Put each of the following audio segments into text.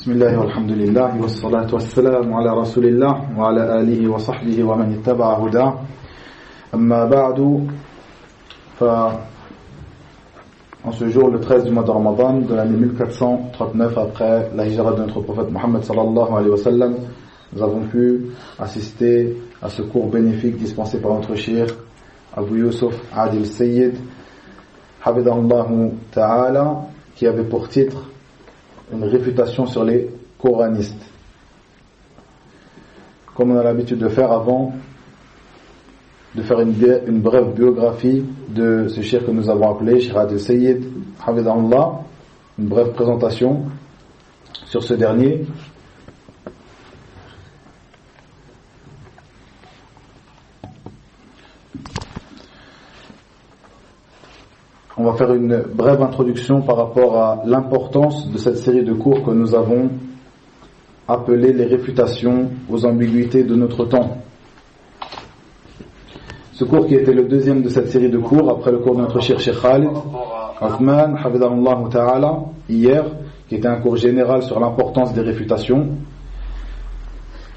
بسم الله والحمد لله والصلاة والسلام على رسول الله وعلى آله وصحبه ومن اتبع هداه أما بعد En ce jour, le 13 du mois de Ramadan de l'année 1439 après la hijra de notre prophète Mohammed sallallahu alayhi wa sallam, nous avons pu assister à ce cours bénéfique dispensé par notre cheikh Abu Yusuf Adil Sayyid Hafidahullahu Ta'ala, qui avait pour titre une réfutation sur les coranistes. Comme on a l'habitude de faire avant de faire une brève biographie de ce cheikh que nous avons appelé Cheikh Adil Sayyid Hafidahullah, une brève présentation sur ce dernier. On va faire une brève introduction par rapport à l'importance de cette série de cours que nous avons appelée les réfutations aux ambiguïtés de notre temps. Ce cours qui était le deuxième de cette série de cours, après le cours de notre cher Cheikh Khalid Othman, Hafidahullah Ta'ala, hier, qui était un cours général sur l'importance des réfutations,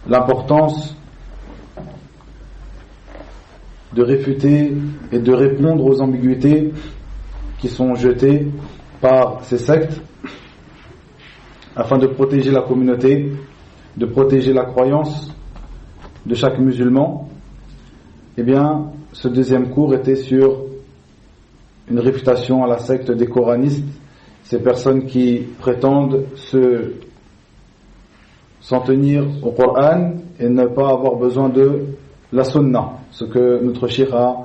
l'importance de réfuter et de répondre aux ambiguïtés qui sont jetées par ces sectes afin de protéger la communauté, de protéger la croyance de chaque musulman. Eh bien, ce deuxième cours était sur une réfutation à la secte des coranistes, ces personnes qui prétendent s'en tenir au Coran et ne pas avoir besoin de la sunna, ce que notre cheikh a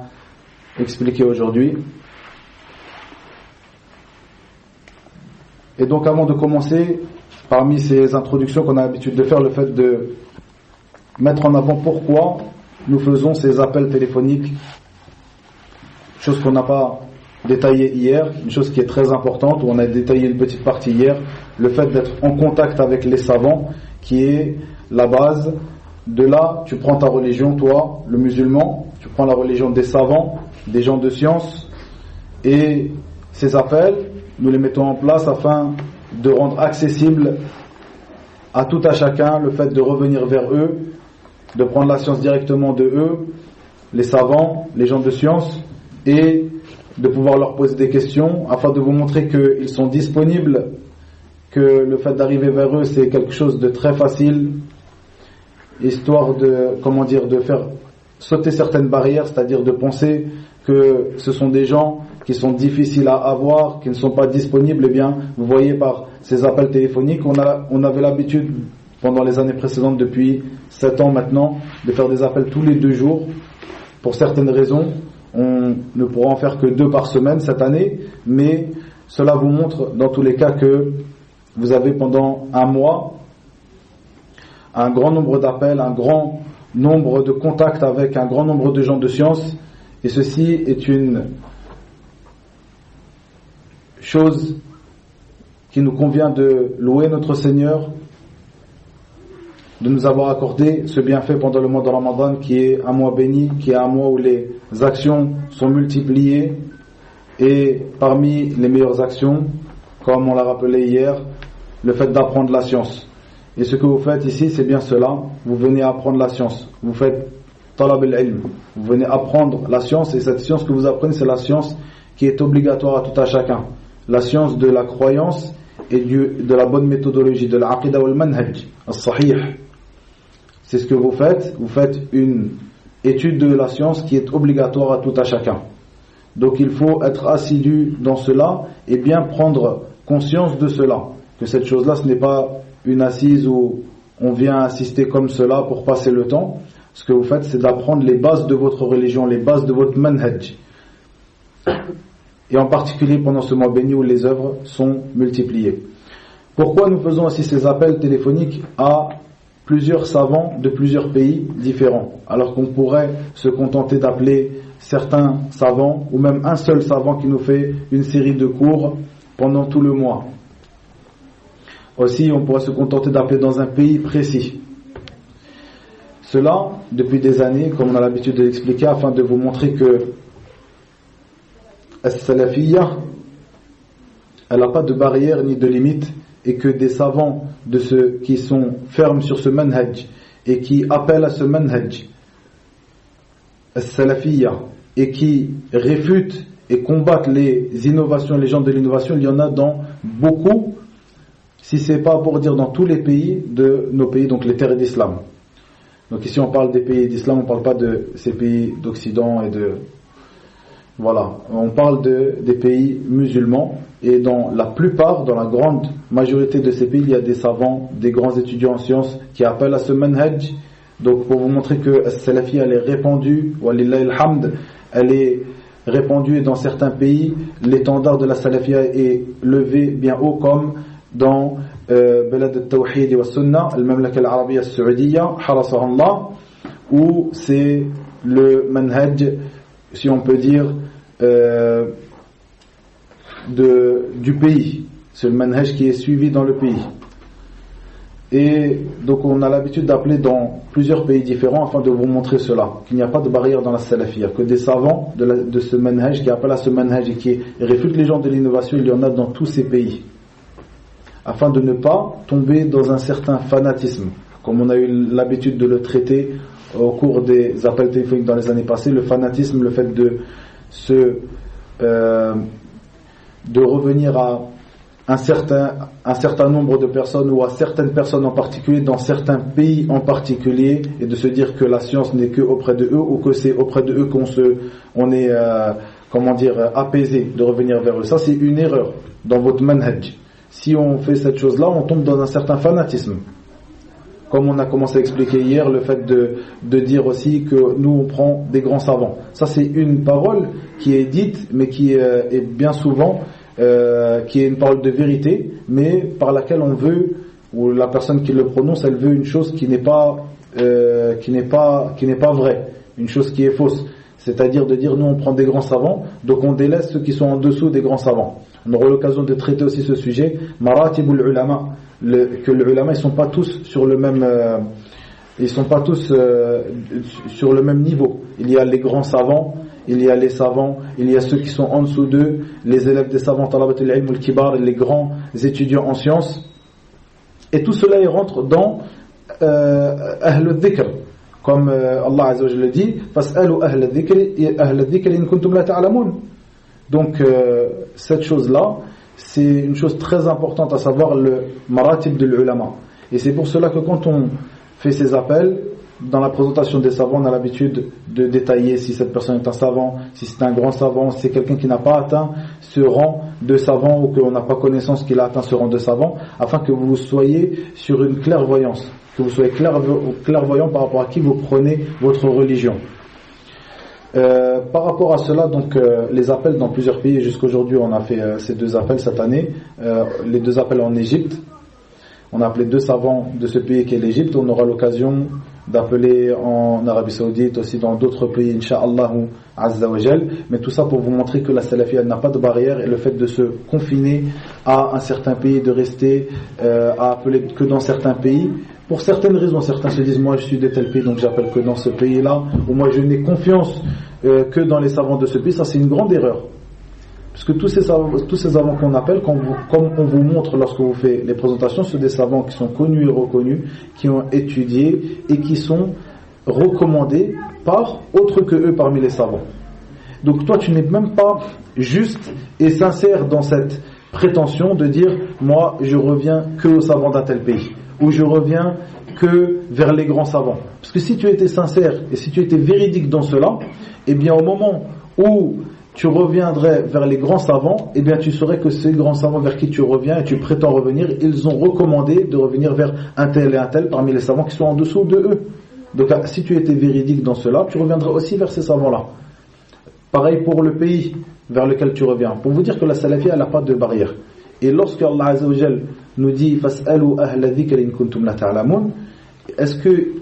expliqué aujourd'hui. Et donc, avant de commencer, parmi ces introductions qu'on a l'habitude de faire, le fait de mettre en avant pourquoi nous faisons ces appels téléphoniques, chose qu'on n'a pas détaillée hier, une chose qui est très importante, où on a détaillé une petite partie hier, le fait d'être en contact avec les savants, qui est la base. De là, tu prends ta religion, toi, le musulman, tu prends la religion des savants, des gens de science, et ces appels, nous les mettons en place afin de rendre accessible à tout à chacun le fait de revenir vers eux, de prendre la science directement de eux, les savants, les gens de science, et de pouvoir leur poser des questions afin de vous montrer qu'ils sont disponibles, que le fait d'arriver vers eux c'est quelque chose de très facile, histoire de faire sauter certaines barrières, c'est-à-dire de penser que ce sont des gens qui sont difficiles à avoir, qui ne sont pas disponibles. Eh bien, vous voyez par ces appels téléphoniques, on avait l'habitude pendant les années précédentes, depuis 7 ans maintenant, de faire des appels tous les 2 jours. Pour certaines raisons, on ne pourra en faire que 2 par semaine cette année, mais cela vous montre dans tous les cas que vous avez pendant un mois un grand nombre d'appels, un grand nombre de contacts avec un grand nombre de gens de science, et ceci est une chose qui nous convient de louer notre Seigneur, de nous avoir accordé ce bienfait pendant le mois de Ramadan, qui est un mois béni, qui est un mois où les actions sont multipliées, et parmi les meilleures actions, comme on l'a rappelé hier, le fait d'apprendre la science. Et ce que vous faites ici, c'est bien cela, vous venez apprendre la science, vous faites talab al-ilm, vous venez apprendre la science, et cette science que vous apprenez, c'est la science qui est obligatoire à tout à chacun, la science de la croyance et de la bonne méthodologie, de l'aqida wal manhaj as-sahih. C'est ce que vous faites une étude de la science qui est obligatoire à tout à chacun. Donc il faut être assidu dans cela et bien prendre conscience de cela, que cette chose-là, ce n'est pas une assise où on vient assister comme cela pour passer le temps. Ce que vous faites, c'est d'apprendre les bases de votre religion, les bases de votre manhaj. Et en particulier pendant ce mois béni où les œuvres sont multipliées. Pourquoi nous faisons aussi ces appels téléphoniques à plusieurs savants de plusieurs pays différents, alors qu'on pourrait se contenter d'appeler certains savants, ou même un seul savant qui nous fait une série de cours pendant tout le mois. Aussi, on pourrait se contenter d'appeler dans un pays précis. Cela, depuis des années, comme on a l'habitude de l'expliquer, afin de vous montrer que as-salafiyya, elle n'a pas de barrière ni de limite et que des savants de ceux qui sont fermes sur ce manhaj et qui appellent à ce manhaj as-salafiyya et qui réfutent et combattent les innovations, les gens de l'innovation, il y en a dans beaucoup, si c'est pas pour dire dans tous les pays de nos pays, donc les terres d'islam. Donc ici on parle des pays d'islam, on ne parle pas de ces pays d'Occident et de... Voilà, on parle des pays musulmans, et dans la plupart, dans la grande majorité de ces pays, il y a des savants, des grands étudiants en sciences qui appellent à ce manhaj. Donc pour vous montrer que as-salafiyya elle est répandue, walillahi alhamd, elle est répandue, et dans certains pays, l'étendard de la salafiyya est levé bien haut, comme dans Balad al-Tawhid wa Sunnah, al-Mamlaka al-Arabiyya al-Saoudiyya, harasaha Allah, où c'est le manhaj, si on peut dire, du pays. C'est le manhaj qui est suivi dans le pays. Et donc on a l'habitude d'appeler dans plusieurs pays différents afin de vous montrer cela, qu'il n'y a pas de barrière dans la salafiyya, que des savants de ce manhaj qui appellent à ce manhaj et qui réfutent les gens de l'innovation, il y en a dans tous ces pays, afin de ne pas tomber dans un certain fanatisme, comme on a eu l'habitude de le traiter au cours des appels téléphoniques dans les années passées. Le fanatisme, le fait de revenir à un certain nombre de personnes, ou à certaines personnes en particulier, dans certains pays en particulier, et de se dire que la science n'est que auprès de eux, ou que c'est auprès de eux qu'on est apaisé de revenir vers eux. Ça, c'est une erreur dans votre manhaj. Si on fait cette chose-là, on tombe dans un certain fanatisme. Comme on a commencé à expliquer hier, le fait de dire aussi que nous on prend des grands savants. Ça, c'est une parole qui est dite, mais qui est bien souvent qui est une parole de vérité, mais par laquelle on veut, ou la personne qui le prononce, elle veut une chose qui n'est pas vraie, une chose qui est fausse. C'est-à-dire de dire nous on prend des grands savants, donc on délaisse ceux qui sont en dessous des grands savants. On aura l'occasion de traiter aussi ce sujet, maratibul ulama, que les ulama ils sont pas tous sur le même sur le même niveau. Il y a les grands savants, il y a les savants, il y a ceux qui sont en dessous d'eux, les élèves des savants, talabatul ilm al kibar, les grands étudiants en sciences, et tout cela il rentre dans ahl al-dhikr, comme Allah Azza wa Jalla dit, fas'alu ahl al-dhikr in kuntum la ta'lamun. Donc cette chose-là, c'est une chose très importante, à savoir le maratib de l'ulama. Et c'est pour cela que quand on fait ces appels, dans la présentation des savants, on a l'habitude de détailler si cette personne est un savant, si c'est un grand savant, si c'est quelqu'un qui n'a pas atteint ce rang de savant, ou qu'on n'a pas connaissance qu'il a atteint ce rang de savant, afin que vous soyez sur une clairvoyance, que vous soyez clairvoyant par rapport à qui vous prenez votre religion. Par rapport à cela, donc les appels dans plusieurs pays, jusqu'aujourd'hui on a fait ces 2 appels cette année, les 2 appels en Égypte. On a appelé 2 savants de ce pays qui est l'Égypte. On aura l'occasion d'appeler en Arabie Saoudite, aussi dans d'autres pays, Inch'Allah Azza wa Jal. Mais tout ça pour vous montrer que la salafiyya n'a pas de barrière, et le fait de se confiner à un certain pays, de rester à appeler que dans certains pays, pour certaines raisons. Certains se disent moi je suis de tel pays donc j'appelle que dans ce pays-là, ou moi je n'ai confiance que dans les savants de ce pays. Ça, c'est une grande erreur. Parce que tous ces savants qu'on appelle, comme on vous montre lorsque vous faites les présentations, ce sont des savants qui sont connus et reconnus, qui ont étudié et qui sont recommandés par autres que eux parmi les savants. Donc toi tu n'es même pas juste et sincère dans cette prétention de dire moi je reviens que aux savants d'un tel pays, ou je reviens que vers les grands savants. Parce que si tu étais sincère et si tu étais véridique dans cela, eh bien au moment où tu reviendrais vers les grands savants, eh bien tu saurais que ces grands savants vers qui tu reviens et tu prétends revenir, ils ont recommandé de revenir vers un tel et un tel parmi les savants qui sont en dessous de eux. Donc si tu étais véridique dans cela, tu reviendrais aussi vers ces savants-là. Pareil pour le pays vers lequel tu reviens. Pour vous dire que la salafiyya n'a pas de barrière. Et lorsque Allah Azza wa Jal nous dit fas'alu ahla dhikr in kuntum la ta'lamun, est-ce que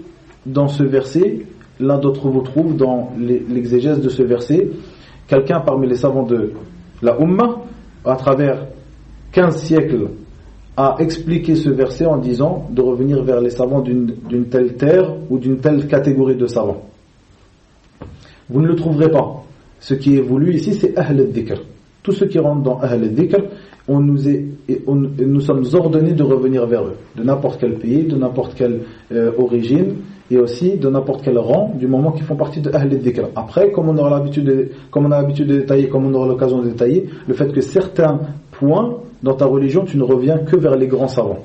dans ce verset, l'un d'entre vous trouve dans l'exégèse de ce verset quelqu'un parmi les savants de la Ummah, à travers 15 siècles, a expliqué ce verset en disant de revenir vers les savants d'une telle terre ou d'une telle catégorie de savants? Vous ne le trouverez pas. Ce qui est voulu ici, c'est Ahl al-Dhikr. tous ceux qui rentrent dans Ahl al-Dhikr, nous sommes ordonnés de revenir vers eux, de n'importe quel pays, de n'importe quelle origine, et aussi de n'importe quel rang, du moment qu'ils font partie de Ahl al-Dhikr. Après, comme on a l'habitude de détailler, comme on aura l'occasion de détailler, le fait que certains points dans ta religion, tu ne reviens que vers les grands savants.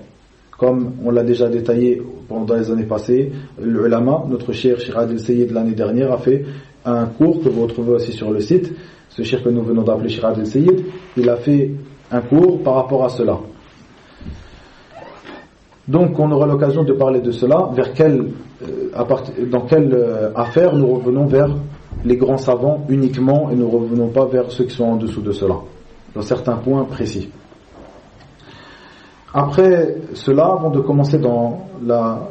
Comme on l'a déjà détaillé pendant les années passées, l'ulama, notre cheikh Adil Sayyid l'année dernière, a fait un cours que vous retrouvez aussi sur le site. Ce cheikh que nous venons d'appeler Cheikh Adil Sayyid, il a fait un cours par rapport à cela. Donc on aura l'occasion de parler de cela, dans quelle affaire nous revenons vers les grands savants uniquement et nous ne revenons pas vers ceux qui sont en dessous de cela, dans certains points précis. Après cela, avant de commencer dans la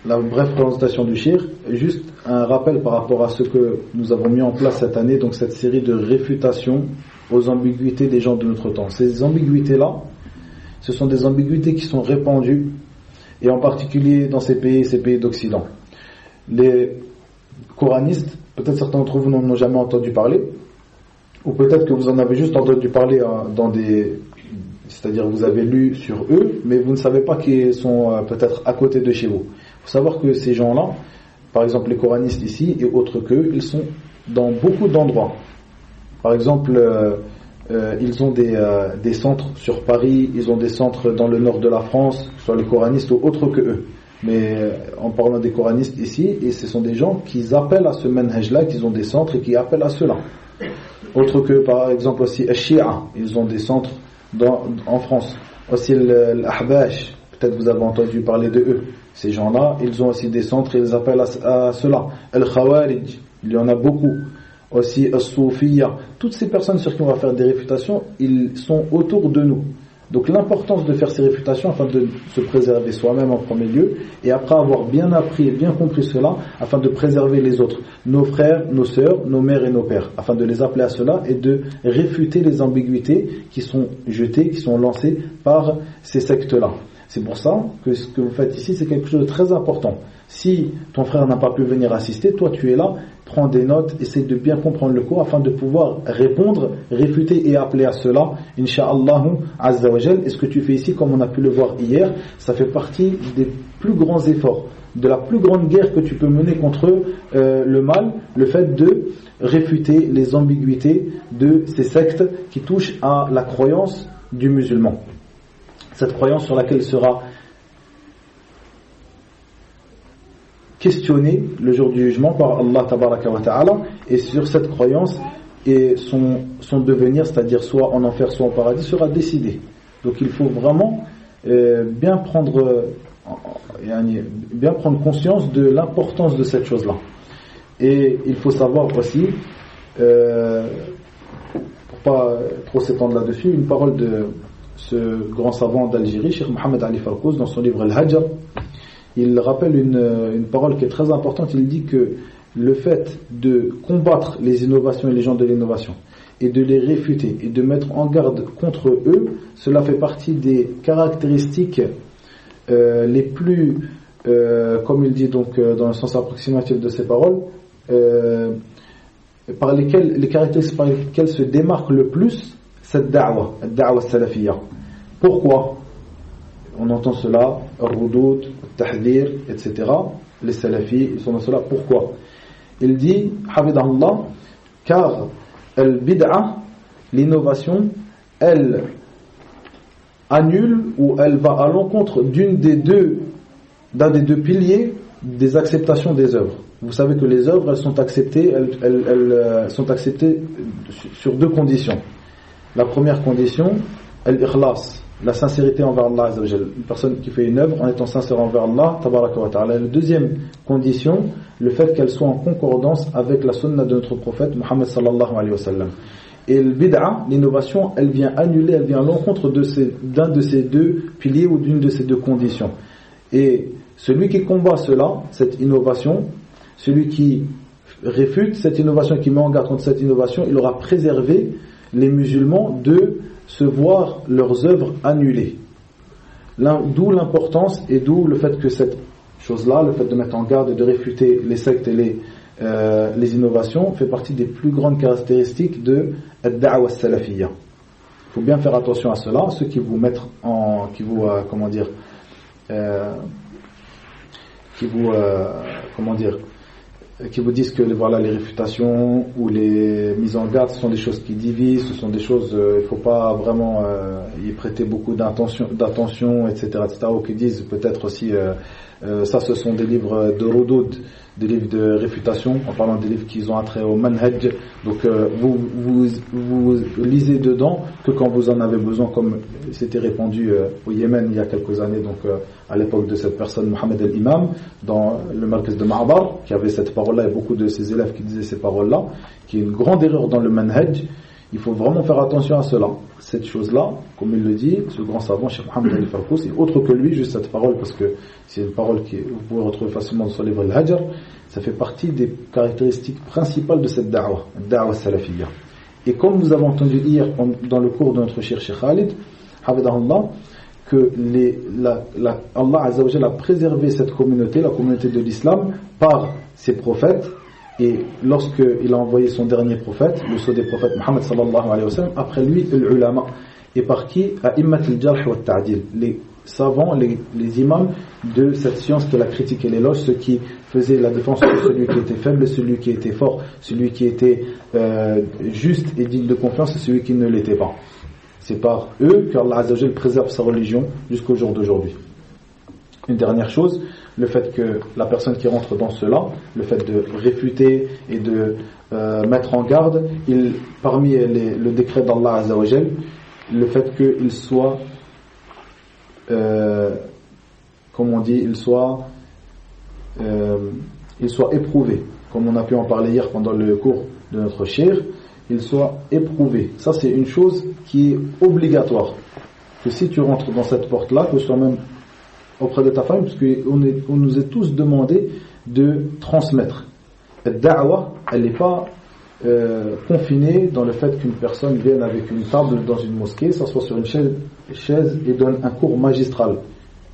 brève présentation du shir, juste un rappel par rapport à ce que nous avons mis en place cette année, donc cette série de réfutations aux ambiguïtés des gens de notre temps. Ces ambiguïtés-là, ce sont des ambiguïtés qui sont répandues, et en particulier dans ces pays d'Occident. Les coranistes, peut-être certains d'entre vous n'en ont jamais entendu parler, ou peut-être que vous en avez juste entendu parler c'est-à-dire vous avez lu sur eux, mais vous ne savez pas qu'ils sont peut-être à côté de chez vous. Il faut savoir que ces gens-là, par exemple les coranistes ici et autres qu'eux, ils sont dans beaucoup d'endroits. Par exemple, ils ont des centres sur Paris, ils ont des centres dans le nord de la France, que ce soit les coranistes ou autres que eux. Mais en parlant des coranistes ici, et ce sont des gens qui appellent à ce manhaj-là, qui ont des centres et qui appellent à cela. Autre que par exemple aussi les Shia, ils ont des centres en France. Aussi l'Ahbash, peut-être vous avez entendu parler de eux. Ces gens-là, ils ont aussi des centres et ils appellent à cela. Al-Khawarij, il y en a beaucoup. Aussi As-Soufiyya, toutes ces personnes sur qui on va faire des réfutations, ils sont autour de nous. Donc l'importance de faire ces réfutations afin de se préserver soi-même en premier lieu, et après avoir bien appris et bien compris cela, afin de préserver les autres, nos frères, nos sœurs, nos mères et nos pères, afin de les appeler à cela et de réfuter les ambiguïtés qui sont jetées, qui sont lancées par ces sectes-là. C'est pour ça que ce que vous faites ici, c'est quelque chose de très important. Si ton frère n'a pas pu venir assister, toi tu es là, prends des notes, essaie de bien comprendre le cours afin de pouvoir répondre, réfuter et appeler à cela, Inch'Allah Azza wa Jal. Et ce que tu fais ici, comme on a pu le voir hier, ça fait partie des plus grands efforts, de la plus grande guerre que tu peux mener contre le mal, le fait de réfuter les ambiguïtés de ces sectes qui touchent à la croyance du musulman. Cette croyance sur laquelle sera questionné le jour du jugement par Allah tabaraka wa ta'ala, et sur cette croyance et son devenir, c'est-à-dire soit en enfer soit en paradis, sera décidé. Donc il faut vraiment bien prendre conscience de l'importance de cette chose-là. Et il faut savoir aussi, pour pas trop s'étendre là-dessus, une parole de ce grand savant d'Algérie, Cheikh Mohamed Ali Farkouz, dans son livre Al-Hajr. Il rappelle une parole qui est très importante. Il dit que le fait de combattre les innovations et les gens de l'innovation et de les réfuter et de mettre en garde contre eux, cela fait partie des caractéristiques les plus, comme il dit donc dans le sens approximatif de ces paroles, les caractéristiques par lesquelles se démarque le plus cette da'wa salafiyya. Pourquoi? On entend cela, al-Rudoud, al-Tahdir, etc. Les salafis, ils sont dans cela. Pourquoi? Il dit, Hafidahullah, car al-bid'a, l'innovation, elle annule ou elle va à l'encontre d'un des deux piliers des acceptations des œuvres. Vous savez que les œuvres, elles sont acceptées sur deux conditions. La première condition, al-ikhlas, la sincérité envers Allah Azza wa Jal. Une personne qui fait une œuvre en étant sincère envers Allah tabaraka wa ta'ala. La deuxième condition, le fait qu'elle soit en concordance avec la sunna de notre prophète Muhammad sallallahu alayhi wa sallam. Et le bid'a, l'innovation, elle vient annuler, elle vient à l'encontre d'un de ces deux piliers ou d'une de ces deux conditions. Et celui qui combat cela, cette innovation, celui qui réfute cette innovation, qui met en garde contre cette innovation, il aura préservé les musulmans de se voir leurs œuvres annulées. D'où l'importance et d'où le fait que cette chose-là, le fait de mettre en garde et de réfuter les sectes et les innovations, fait partie des plus grandes caractéristiques de ad-da'wa salafiyya. Il faut bien faire attention à cela. Ceux qui vous mettent qui vous disent que voilà, les réfutations ou les mises en garde ce sont des choses qui divisent, ce sont des choses, il ne faut pas vraiment y prêter beaucoup d'attention, etc., ou qui disent peut-être aussi ça, ce sont des livres de Rudoud, des livres de réfutation, en parlant des livres qui ont attrait au manhaj. Donc vous lisez dedans que quand vous en avez besoin, comme c'était répandu au Yémen il y a quelques années, donc à l'époque de cette personne, Mohamed el-Imam, dans le Markaz de Ma'bar, qui avait cette parole-là, et beaucoup de ses élèves qui disaient ces paroles-là, qui est une grande erreur dans le manhaj. Il faut vraiment faire attention à cela. Cette chose-là, comme il le dit, ce grand savant, Cheikh Mohamed al-Farkous, et autre que lui, juste cette parole, parce que c'est une parole que vous pouvez retrouver facilement dans son livre Al-Hajar, ça fait partie des caractéristiques principales de cette da'wa salafiyya. Et comme nous avons entendu hier dans le cours de notre cher Cheikh Khalid, Hafidahullah, que Allah Azza wa Jalla a préservé cette communauté, la communauté de l'islam, par ses prophètes. Et lorsqu'il a envoyé son dernier prophète, le sceau des prophètes Muhammad sallallahu alayhi wa sallam, après lui, l'ulama. Et par qui? A'immat al-jarh wa al-ta'dil, les savants, les imams de cette science de la critique et l'éloge, ceux qui faisaient la défense de celui qui était faible, celui qui était fort, celui qui était juste et digne de confiance et celui qui ne l'était pas. C'est par eux qu'Allah Azza wa Jalla préserve sa religion jusqu'au jour d'aujourd'hui. Une dernière chose, le fait que la personne qui rentre dans cela, le fait de réfuter et de mettre en garde, parmi le décret d'Allah Azza wa Jal, le fait qu'il soit, comme on dit, il soit éprouvé, comme on a pu en parler hier pendant le cours de notre cheikh, il soit éprouvé. Ça, c'est une chose qui est obligatoire. Que si tu rentres dans cette porte-là, que ce soit même auprès de ta famille, parce qu'on nous est tous demandé de transmettre. La da'wa, elle n'est pas confinée dans le fait qu'une personne vienne avec une table dans une mosquée, s'assoit sur une chaise et donne un cours magistral.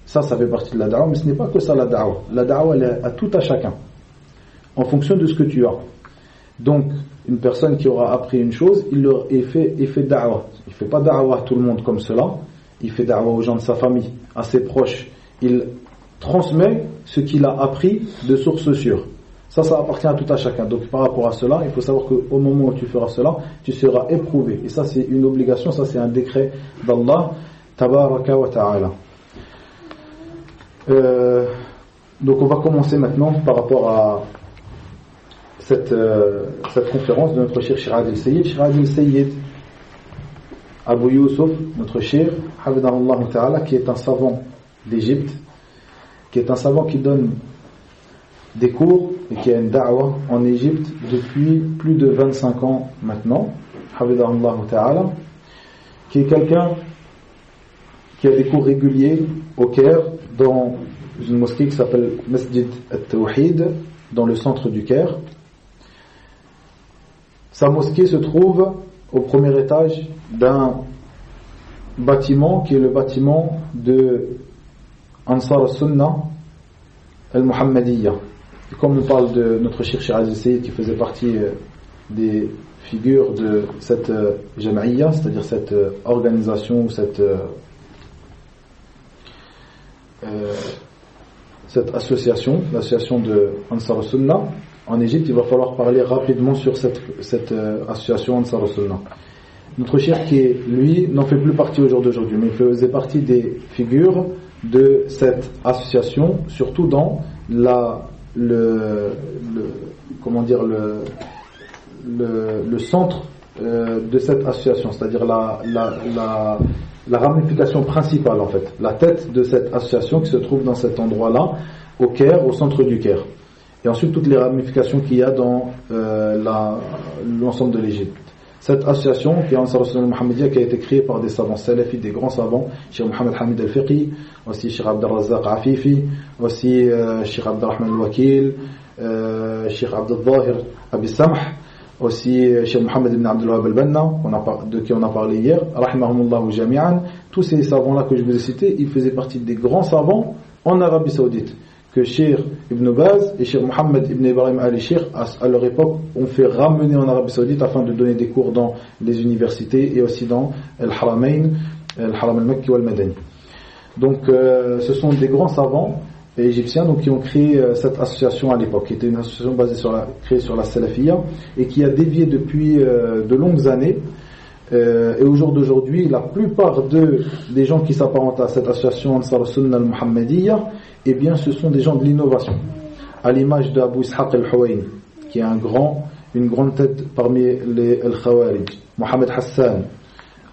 Ça fait partie de la da'wa, mais ce n'est pas que ça la da'wa. La da'wa, elle est à tout à chacun, en fonction de ce que tu as. Donc, une personne qui aura appris une chose, il fait da'wa. Il ne fait pas da'wa à tout le monde comme cela, il fait da'wa aux gens de sa famille, à ses proches. Il transmet ce qu'il a appris de sources sûres. Ça appartient à tout à chacun. Donc par rapport à cela, il faut savoir qu'au moment où tu feras cela, tu seras éprouvé. Et ça, c'est une obligation, ça c'est un décret d'Allah tabaraka wa ta'ala. Donc on va commencer maintenant par rapport à cette conférence de notre cher Shirad al-Sayyid. Shirad al-Sayyid Abu Yusuf, notre cher, Hafidahullah ta'ala, qui est un savant d'Égypte, qui est un savant qui donne des cours et qui a une da'wa en Égypte depuis plus de 25 ans maintenant, Hafidahullah ta'ala, qui est quelqu'un qui a des cours réguliers au Caire, dans une mosquée qui s'appelle Masjid al-Tawhid, dans le centre du Caire. Sa mosquée se trouve au premier étage d'un bâtiment qui est le bâtiment de Ansar al-Sunnah al-Muhammadiyya. Et comme on parle de notre cheikh Shirad al-Sayyid qui faisait partie des figures de cette jama'iyya, c'est-à-dire cette organisation, cette association, l'association de Ansar al-Sunnah en Égypte, il va falloir parler rapidement sur cette association Ansar al-Sunnah. Notre cheikh qui lui n'en fait plus partie au jour d'aujourd'hui, mais il faisait partie des figures de cette association, surtout dans le centre de cette association, c'est-à-dire la ramification principale en fait, la tête de cette association qui se trouve dans cet endroit-là, au Caire, au centre du Caire. Et ensuite toutes les ramifications qu'il y a dans l'ensemble de l'Égypte. Cette association qui est Ansar al-Sunnah al-Muhammadiyya, qui a été créée par des savants salafis, des grands savants, Cheikh Mohamed Hamid al-Fiqi, aussi Cheikh Abd al-Razzaq Afifi, aussi Cheikh Abd al-Rahman al-Wakil, Cheikh Abd al-Zahir Abi Samh, aussi Cheikh Mohamed ibn Abdul Wahhab al-Banna, de qui on a parlé hier, rahimahumullahu jami'an. Tous ces savants-là que je vous ai cités, ils faisaient partie des grands savants en Arabie Saoudite, que Cheikh Ibn Baz et Cheikh Mohammed Ibn Ibrahim al-Cheikh, à leur époque, ont fait ramener en Arabie Saoudite afin de donner des cours dans les universités et aussi dans Al-Haramain, Al-Haram al-Makki wal-Madani. Donc, ce sont des grands savants égyptiens donc, qui ont créé cette association à l'époque, qui était une association créée sur la Salafiyya et qui a dévié depuis de longues années. Et au jour d'aujourd'hui, la plupart des gens qui s'apparentent à cette association Ansar Sunnah al-Muhammadiyya, eh bien, ce sont des gens de l'innovation. À l'image d'Abu Ishaq al-Huwayni, qui est une grande tête parmi les Al-Khawarij, Mohamed Hassan,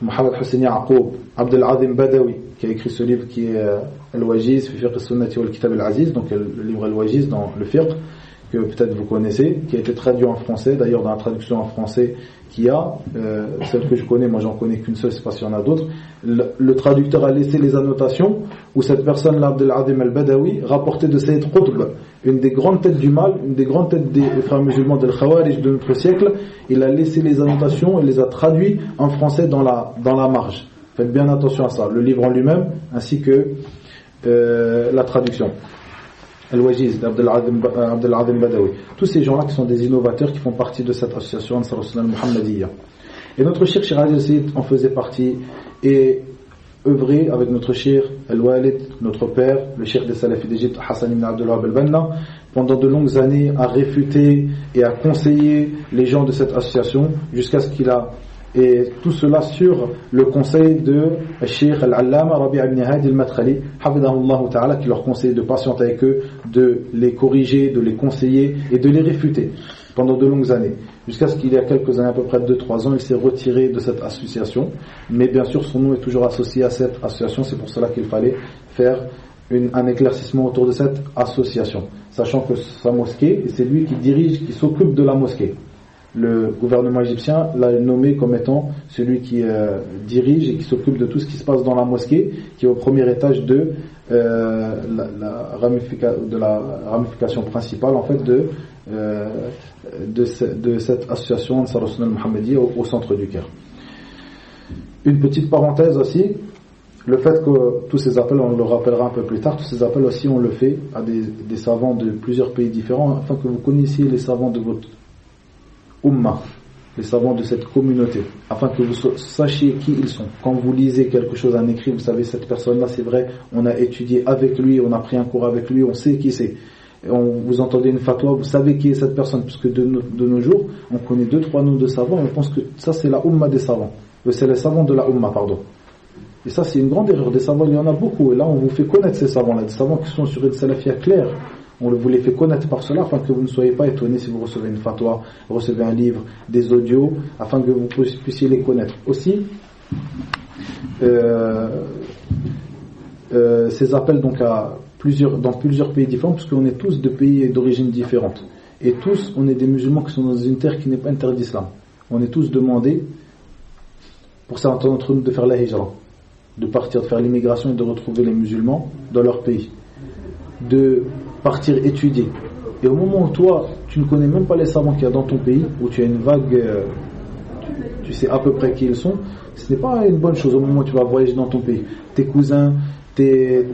Mohamed Hussein Yaqoub, Abdel Azim Badawi, qui a écrit ce livre qui est Al-Wajiz, fi fiqh al-Sunnati wal-Kitab al-Aziz, donc le livre Al-Wajiz dans le fiqh, que peut-être vous connaissez, qui a été traduit en français, d'ailleurs dans la traduction en français qu'il y a, celle que je connais, moi j'en connais qu'une seule, c'est pas s'il y en a d'autres, le traducteur a laissé les annotations où cette personne-là, Abdel Azim al-Badawi, rapportait de Sayyid Qutb, une des grandes têtes du mal, une des grandes têtes des frères musulmans del Khawarij de notre siècle. Il a laissé les annotations et les a traduits en français dans la marge. Faites bien attention à ça, le livre en lui-même ainsi que la traduction. Al-Wajiz d'Abdel Azim Badawi. Tous ces gens-là qui sont des innovateurs qui font partie de cette association Ansar Sunnah al-Muhammadiyya. Et notre cheikh Cheikh Adil Sayyid en faisait partie et œuvrait avec notre cheikh Al-Walid, notre père, le cheikh des Salafis d'Égypte, Hassan ibn Abdullah al-Banna, pendant de longues années à réfuter et à conseiller les gens de cette association jusqu'à ce qu'il a. Et tout cela sur le conseil de Cheikh Al-Allama Rabi' ibn Hadi al-Madkhali, hafidahullah ta'ala, qui leur conseille de patienter avec eux, de les corriger, de les conseiller et de les réfuter pendant de longues années. Jusqu'à ce qu'il y a quelques années, à peu près 2-3 ans, il s'est retiré de cette association. Mais bien sûr, son nom est toujours associé à cette association. C'est pour cela qu'il fallait faire un éclaircissement autour de cette association. Sachant que sa mosquée, c'est lui qui dirige, qui s'occupe de la mosquée. Le gouvernement égyptien l'a nommé comme étant celui qui dirige et qui s'occupe de tout ce qui se passe dans la mosquée, qui est au premier étage de la ramification principale en fait de cette association Ansar Sunnah al-Muhammadiyya au centre du Caire. Une petite parenthèse aussi, le fait que tous ces appels, on le rappellera un peu plus tard, tous ces appels aussi on le fait à des savants de plusieurs pays différents afin que vous connaissiez les savants de votre Ummah, les savants de cette communauté, afin que vous sachiez qui ils sont. Quand vous lisez quelque chose, un écrit, vous savez cette personne-là, c'est vrai, on a étudié avec lui, on a pris un cours avec lui, on sait qui c'est. Et vous entendez une fatwa, vous savez qui est cette personne, puisque de nos jours, on connaît 2-3 noms de savants, on pense que ça c'est la Ummah des savants. C'est les savants de la Ummah, pardon. Et ça c'est une grande erreur, des savants, il y en a beaucoup, et là on vous fait connaître ces savants-là, des savants qui sont sur une salafia claire. On vous les fait connaître par cela afin que vous ne soyez pas étonnés si vous recevez une fatwa, vous recevez un livre, des audios, afin que vous puissiez les connaître. Aussi, ces appels donc dans plusieurs pays différents, puisqu'on est tous de pays d'origine différente. Et tous, on est des musulmans qui sont dans une terre qui n'est pas une terre d'islam. On est tous demandés, pour certains d'entre nous, de faire la hijra, de partir, de faire l'immigration et de retrouver les musulmans dans leur pays. De partir étudier. Et au moment où toi, tu ne connais même pas les savants qu'il y a dans ton pays, où tu as une vague, tu sais à peu près qui ils sont, ce n'est pas une bonne chose au moment où tu vas voyager dans ton pays. Tes cousins, tes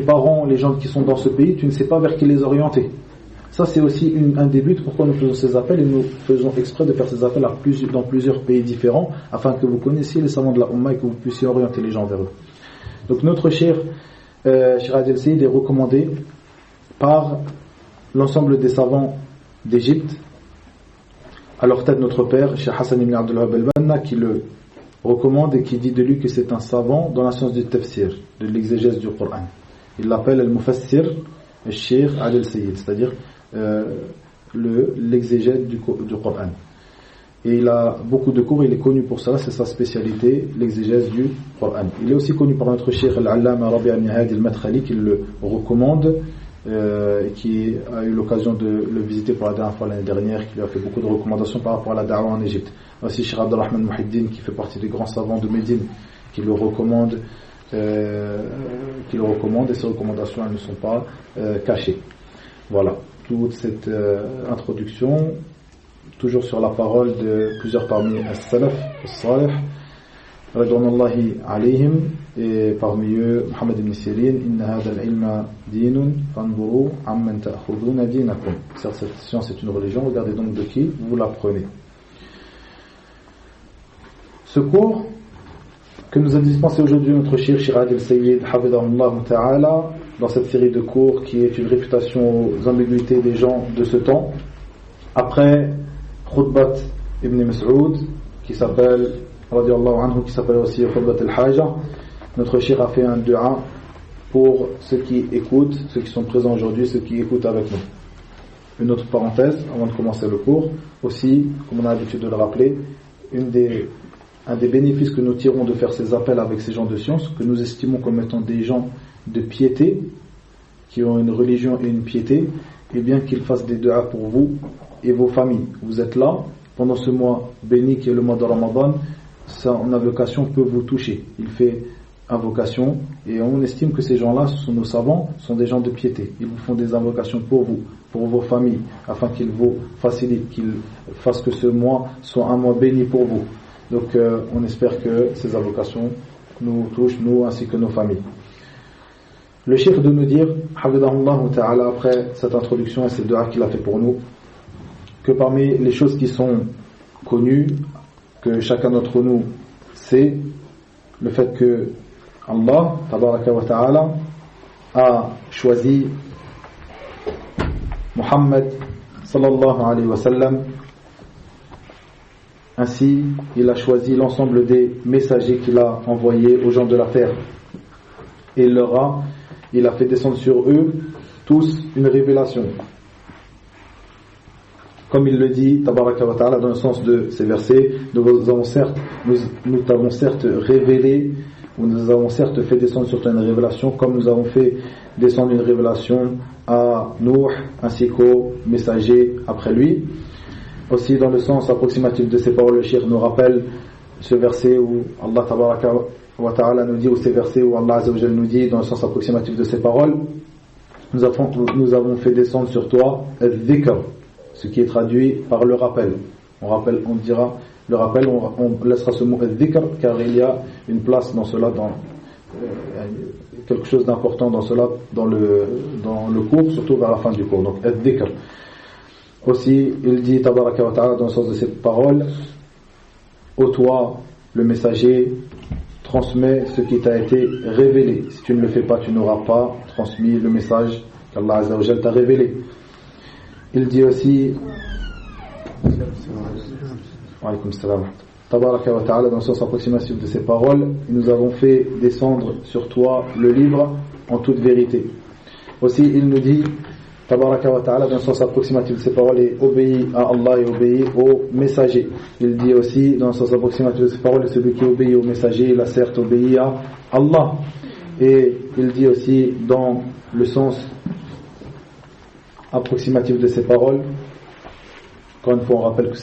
parents, les gens qui sont dans ce pays, tu ne sais pas vers qui les orienter. Ça, c'est aussi un des buts pourquoi nous faisons ces appels, et nous faisons exprès de faire ces appels dans plusieurs pays différents, afin que vous connaissiez les savants de la Ummah et que vous puissiez orienter les gens vers eux. Donc notre cher Cheikh Adil Sayyid est recommandé par l'ensemble des savants d'Égypte, à leur tête notre père, Cheikh Hassan ibn Abdullah al-Banna, qui le recommande et qui dit de lui que c'est un savant dans la science du tafsir, de l'exégèse du Coran. Il l'appelle al-Mufassir al-Cheikh Adil Sayyid, c'est-à-dire l'exégèse du Coran. Et il a beaucoup de cours, il est connu pour cela, c'est sa spécialité, l'exégèse du Coran. Il est aussi connu par notre cheikh Al-Allama Rabi' ibn Hadi al-Madkhali, qui le recommande, qui a eu l'occasion de le visiter pour la dernière fois l'année dernière, qui lui a fait beaucoup de recommandations par rapport à la da'wa en Égypte. Aussi Cheikh Abdurrahman Muhiddin, qui fait partie des grands savants de Médine, qui le recommande, et ses recommandations elles ne sont pas cachées. Voilà, toute cette introduction, toujours sur la parole de plusieurs parmi as-salaf, as-salih, radouanallahi alayhim, et parmi eux Muhammad ibn Sirin, inna hadha al-ilma dinun fanzuru amman ta'khuduna dinakum. Certes, cette science est une religion, regardez donc de qui vous l'apprenez. Ce cours que nous a dispensé aujourd'hui notre cher Shirad al-Sayyid Hafidahullah Ta'ala, dans cette série de cours qui est une réfutation aux ambiguïtés des gens de ce temps, après Khutbat ibn Mas'ud, qui s'appelle radiallahu anhu, qui s'appelle aussi Khutbat al-Haja, notre cher a fait un dua pour ceux qui écoutent, ceux qui sont présents aujourd'hui, ceux qui écoutent avec nous. Une autre parenthèse avant de commencer le cours, aussi, comme on a l'habitude de le rappeler, un des bénéfices que nous tirons de faire ces appels avec ces gens de science, que nous estimons comme étant des gens de piété, qui ont une religion et une piété, et bien qu'ils fassent des duas pour vous et vos familles. Vous êtes là, pendant ce mois béni qui est le mois de Ramadan, son invocation peut vous toucher. Il fait invocation, et on estime que ces gens-là, ce sont nos savants, sont des gens de piété. Ils vous font des invocations pour vous, pour vos familles, afin qu'ils vous facilitent, qu'ils fassent que ce mois soit un mois béni pour vous. Donc on espère que ces invocations nous touchent, nous ainsi que nos familles. Le cheikh de nous dire, Hafidahullah Ta'ala, après cette introduction et ces duas qu'il a fait pour nous, que parmi les choses qui sont connues, que chacun d'entre nous sait, le fait que Allah Tabaraka wa Ta'ala a choisi Muhammad sallallahu alayhi wa sallam. Ainsi, il a choisi l'ensemble des messagers qu'il a envoyés aux gens de la terre. Et il a fait descendre sur eux tous une révélation. Comme il le dit, Tabaraka wa Ta'ala, dans le sens de ces versets, nous t'avons certes révélé, ou nous avons certes fait descendre sur toi une révélation, comme nous avons fait descendre une révélation à Nuh, ainsi qu'aux messagers après lui. Aussi, dans le sens approximatif de ces paroles, le cheikh nous rappelle ce verset où Allah Tabaraka wa Ta'ala nous dit, ou ces versets où Allah Azza wa Jalla nous dit, dans le sens approximatif de ces paroles, nous avons fait descendre sur toi al-dhikr, ce qui est traduit par le rappel. On dira le rappel, on laissera ce mot al-dhikr, car il y a une place dans cela, quelque chose d'important dans cela, dans le cours, surtout vers la fin du cours. Donc al-dhikr. Aussi, il dit Tabaraka wa Ta'ala dans le sens de cette parole, ô toi, le messager, transmets ce qui t'a été révélé. Si tu ne le fais pas, tu n'auras pas transmis le message qu'Allah Azza wa Jalla t'a révélé. Il dit aussi Tabaraka wa Ta'ala dans le sens approximatif de ces paroles, nous avons fait descendre sur toi le livre en toute vérité. Aussi, il nous dit Tabaraka wa Ta'ala dans le sens approximatif de ces paroles, et obéit à Allah et obéit au messager. Il dit aussi dans le sens approximatif de ces paroles, celui qui obéit au messager, il a certes obéi à Allah. Et il dit aussi dans le sens approximatif de ces paroles, encore une fois on rappelle que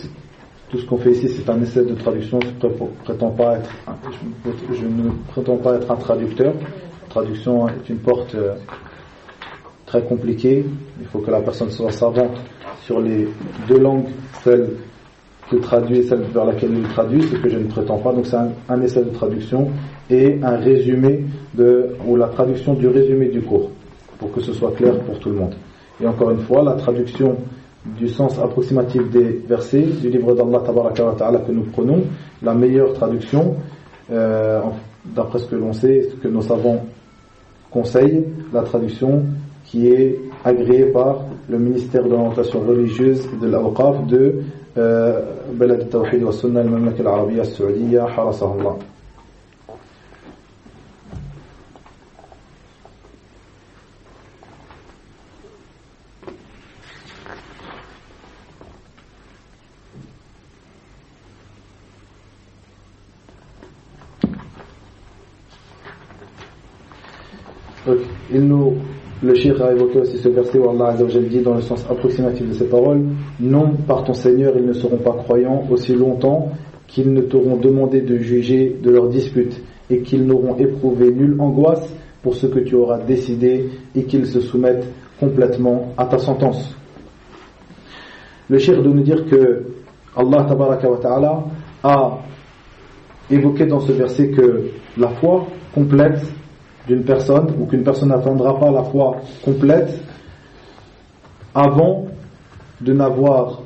tout ce qu'on fait ici c'est un essai de traduction. Je ne prétends pas être un traducteur. La traduction est une porte très compliqué, il faut que la personne soit savante sur les deux langues, celle qu'il traduit et celle vers laquelle il traduit, ce que je ne prétends pas. Donc c'est un essai de traduction et un résumé ou la traduction du résumé du cours, pour que ce soit clair pour tout le monde. Et encore une fois, la traduction du sens approximatif des versets du livre d'Allah Tabaraka wa Ta'ala que nous prenons, la meilleure traduction, d'après ce que l'on sait, ce que nos savants conseillent, la traduction qui est agréé par le ministère de l'orientation religieuse et de l'Awqaf de Balad al-Tawhid wa Sunnah al-Mamlaka al-Arabiyya al-Saoudiyya Harasahullah. Donc, le cheikh a évoqué aussi ce verset où Allah Azza wa Jalla dit dans le sens approximatif de ces paroles, non, par ton Seigneur ils ne seront pas croyants aussi longtemps qu'ils ne t'auront demandé de juger de leurs disputes et qu'ils n'auront éprouvé nulle angoisse pour ce que tu auras décidé et qu'ils se soumettent complètement à ta sentence. Le cheikh de nous dire que Allah Tabaraka wa Ta'ala a évoqué dans ce verset que la foi complète d'une personne, ou qu'une personne n'atteindra pas la foi complète avant de n'avoir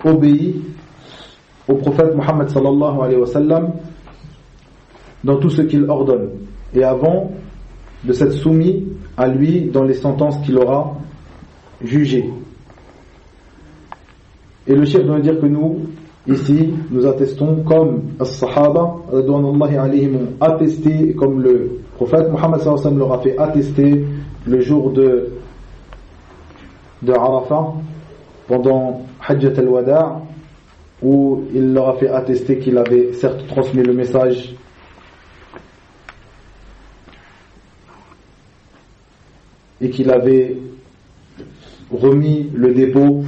obéi au prophète Mohammed sallallahu alayhi wa sallam dans tout ce qu'il ordonne, et avant de s'être soumis à lui dans les sentences qu'il aura jugées. Et le cheikh doit dire que nous, ici, nous attestons comme as-sahaba radouanullahi alayhim ont attesté, comme le prophète Mohammed sallallahu alayhi wa sallam leur a fait attester le jour de Arafah pendant Hajjat al-Wada', où il leur a fait attester qu'il avait certes transmis le message et qu'il avait remis le dépôt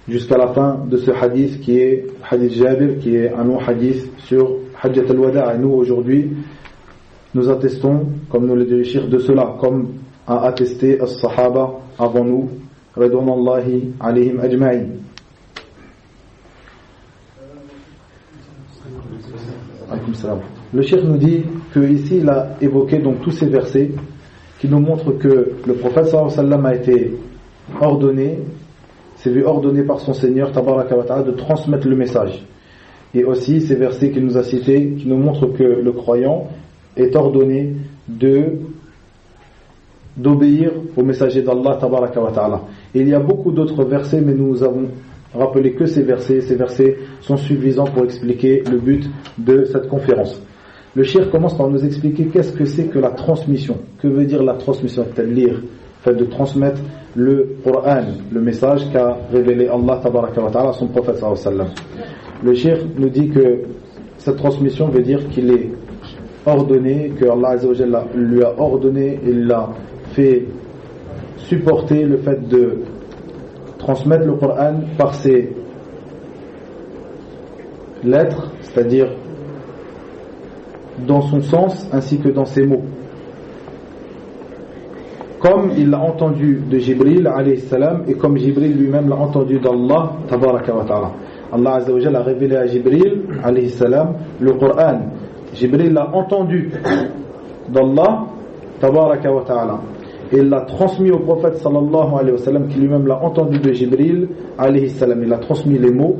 jusqu'à la fin de ce hadith qui est hadith Jabir, qui est un long hadith sur Hajjat al-Wada'. Et nous aujourd'hui nous attestons, comme nous le dit le cheikh, de cela, comme a attesté as-sahaba avant nous radouanullahi alayhim ajma'in. Le cheikh nous dit que ici il a évoqué donc tous ces versets qui nous montrent que le prophète sallallahu alayhi wa sallam a été ordonné, s'est vu ordonné par son Seigneur tabaraka wa ta'ala de transmettre le message. Et aussi ces versets qu'il nous a cités qui nous montrent que le croyant est ordonné d'obéir au messager d'Allah tabaraka wa ta'ala. Et il y a beaucoup d'autres versets, mais nous avons rappelé que ces versets sont suffisants pour expliquer le but de cette conférence. Le cheikh commence par nous expliquer qu'est-ce que c'est que la transmission. Que veut dire la transmission? C'est-à-dire le fait de transmettre le Coran, le message qu'a révélé Allah tabaraka wa ta'ala à son prophète sallallahu alayhi wa sallam. Le cheikh nous dit que cette transmission veut dire qu'il est ordonné, que Allah azza wa jalla lui a ordonné, il l'a fait supporter le fait de transmettre le Coran par ses lettres, c'est-à-dire dans son sens ainsi que dans ses mots, comme il l'a entendu de Jibril alayhi salam et comme Jibril lui-même l'a entendu d'Allah tabaraka wa ta'ala. Allah azza wa jalla a révélé à Jibril alayhi salam le Coran. Jibril l'a entendu d'Allah tabaraka wa ta'ala et il l'a transmis au prophète sallallahu alayhi wa sallam qui lui-même l'a entendu de Jibril alayhi salam. Il a transmis les mots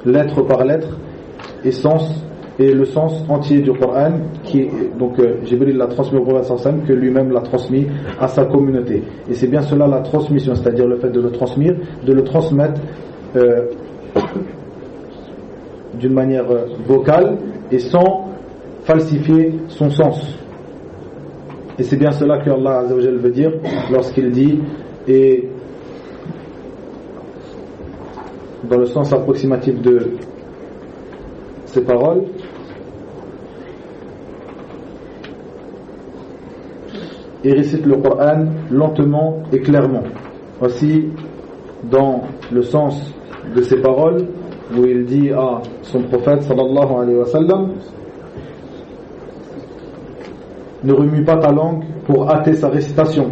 lettre par lettre et le sens entier du Coran qui donc Jibril l'a transmis au prophète sallallahu alayhi wa sallam, que lui-même l'a transmis à sa communauté. Et c'est bien cela la transmission, c'est-à-dire le fait de le transmettre d'une manière vocale et sans falsifier son sens. Et c'est bien cela que Allah azza wa jalla veut dire lorsqu'il dit, et dans le sens approximatif de ces paroles, et récite le Coran lentement et clairement. Aussi dans le sens de ces paroles où il dit à son prophète sallallahu alayhi wa sallam: ne remue pas ta langue pour hâter sa récitation.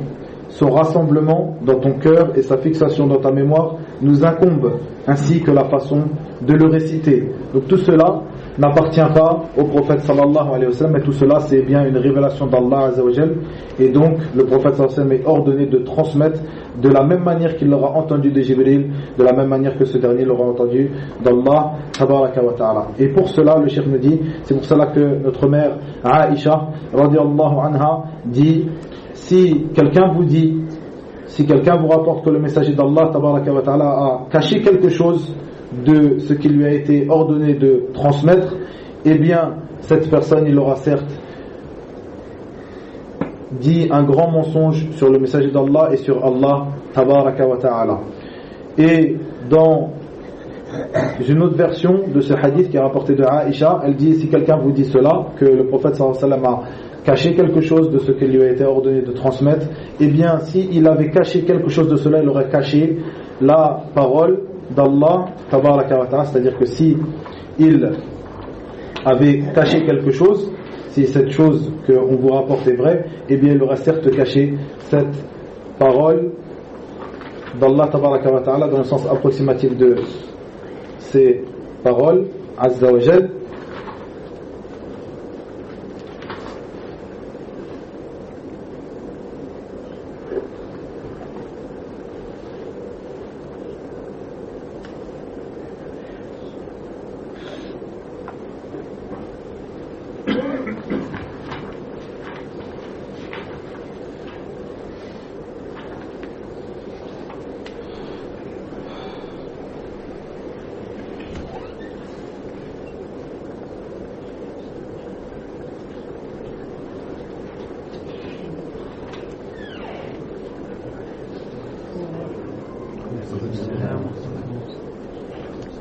Son rassemblement dans ton cœur et sa fixation dans ta mémoire nous incombent, ainsi que la façon de le réciter. Donc tout cela n'appartient pas au prophète sallallahu alayhi wa sallam, mais tout cela c'est bien une révélation d'Allah azza wa jal. Et donc le prophète sallallahu alayhi wa sallam est ordonné de transmettre de la même manière qu'il l'aura entendu de Jibril, de la même manière que ce dernier l'aura entendu d'Allah tabaraka wa ta'ala. Et pour cela, le cheikh me dit, c'est pour cela que notre mère Aïcha radiyallahu anha dit: si quelqu'un vous rapporte que le messager d'Allah tabaraka wa ta'ala a caché quelque chose de ce qui lui a été ordonné de transmettre, eh bien cette personne, il aura certes dit un grand mensonge sur le messager d'Allah et sur Allah tabaraka wa ta'ala. Et dans une autre version de ce hadith qui est rapporté de Aïcha, elle dit: si quelqu'un vous dit cela, que le prophète sallallahu alayhi wa sallam a caché quelque chose de ce qui lui a été ordonné de transmettre, eh bien s'il avait caché quelque chose de cela, il aurait caché la parole d'Allah tabaraka wa ta'ala. C'est-à-dire que si il avait caché quelque chose, si cette chose qu'on vous rapporte est vraie, eh bien il aurait certes caché cette parole d'Allah tabaraka wa ta'ala dans le sens approximatif de ces paroles azza wa jal.